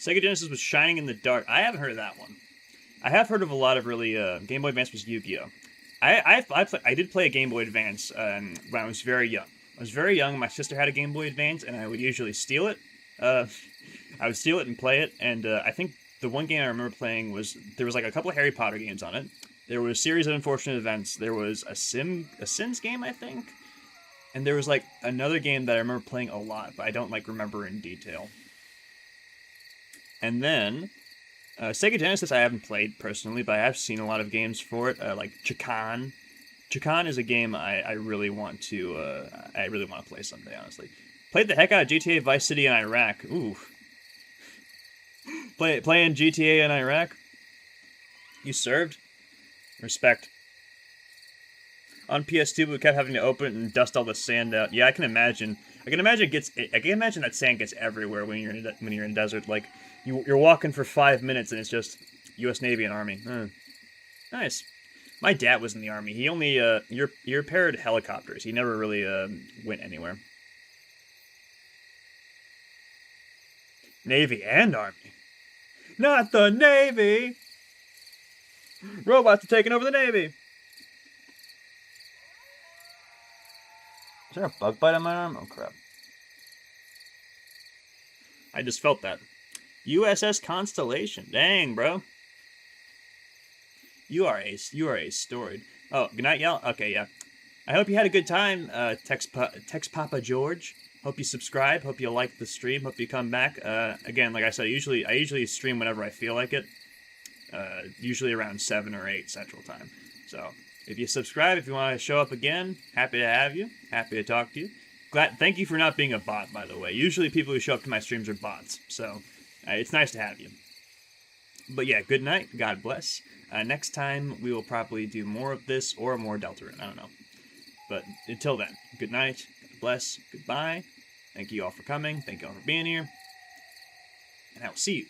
Sega Genesis was Shining in the Dark. I haven't heard of that one. I have heard of a lot of really Game Boy Advance was Yu-Gi-Oh. I did play a Game Boy Advance when I was very young. I was very young. My sister had a Game Boy Advance, and I would usually steal it. I would steal it and play it. And I think the one game I remember playing was there was like a couple of Harry Potter games on it. There was Series of Unfortunate Events. There was a Sims game, I think. And there was like another game that I remember playing a lot, but I don't like remember in detail. And then Sega Genesis I haven't played personally, but I have seen a lot of games for it, like Chakan. Chakan is a game I really want to play someday. Honestly, played the heck out of GTA Vice City in Iraq. Ooh, playing GTA in Iraq. You served. Respect. On PS2, we kept having to open it and dust all the sand out. Yeah, I can imagine. I can imagine that sand gets everywhere when you're in desert. Like you're walking for 5 minutes and it's just U.S. Navy and Army. Nice. My dad was in the Army. He only he repaired helicopters. He never really went anywhere. Navy and Army. Not the Navy. Robots are taking over the Navy. Is there a bug bite on my arm? Oh crap. I just felt that. USS Constellation. Dang, bro. You are a storied. Oh, good night, y'all. Okay, yeah. I hope you had a good time, Text Papa George. Hope you subscribe. Hope you like the stream. Hope you come back. Again, like I said, I usually stream whenever I feel like it. Usually around 7 or 8 Central Time. So if you subscribe, if you want to show up again, happy to have you. Happy to talk to you. Thank you for not being a bot, by the way. Usually people who show up to my streams are bots, so it's nice to have you. But yeah, good night. God bless. Next time we will probably do more of this or more Deltarune. I don't know. But until then, good night. God bless. Goodbye. Thank you all for coming. Thank you all for being here. And I will see you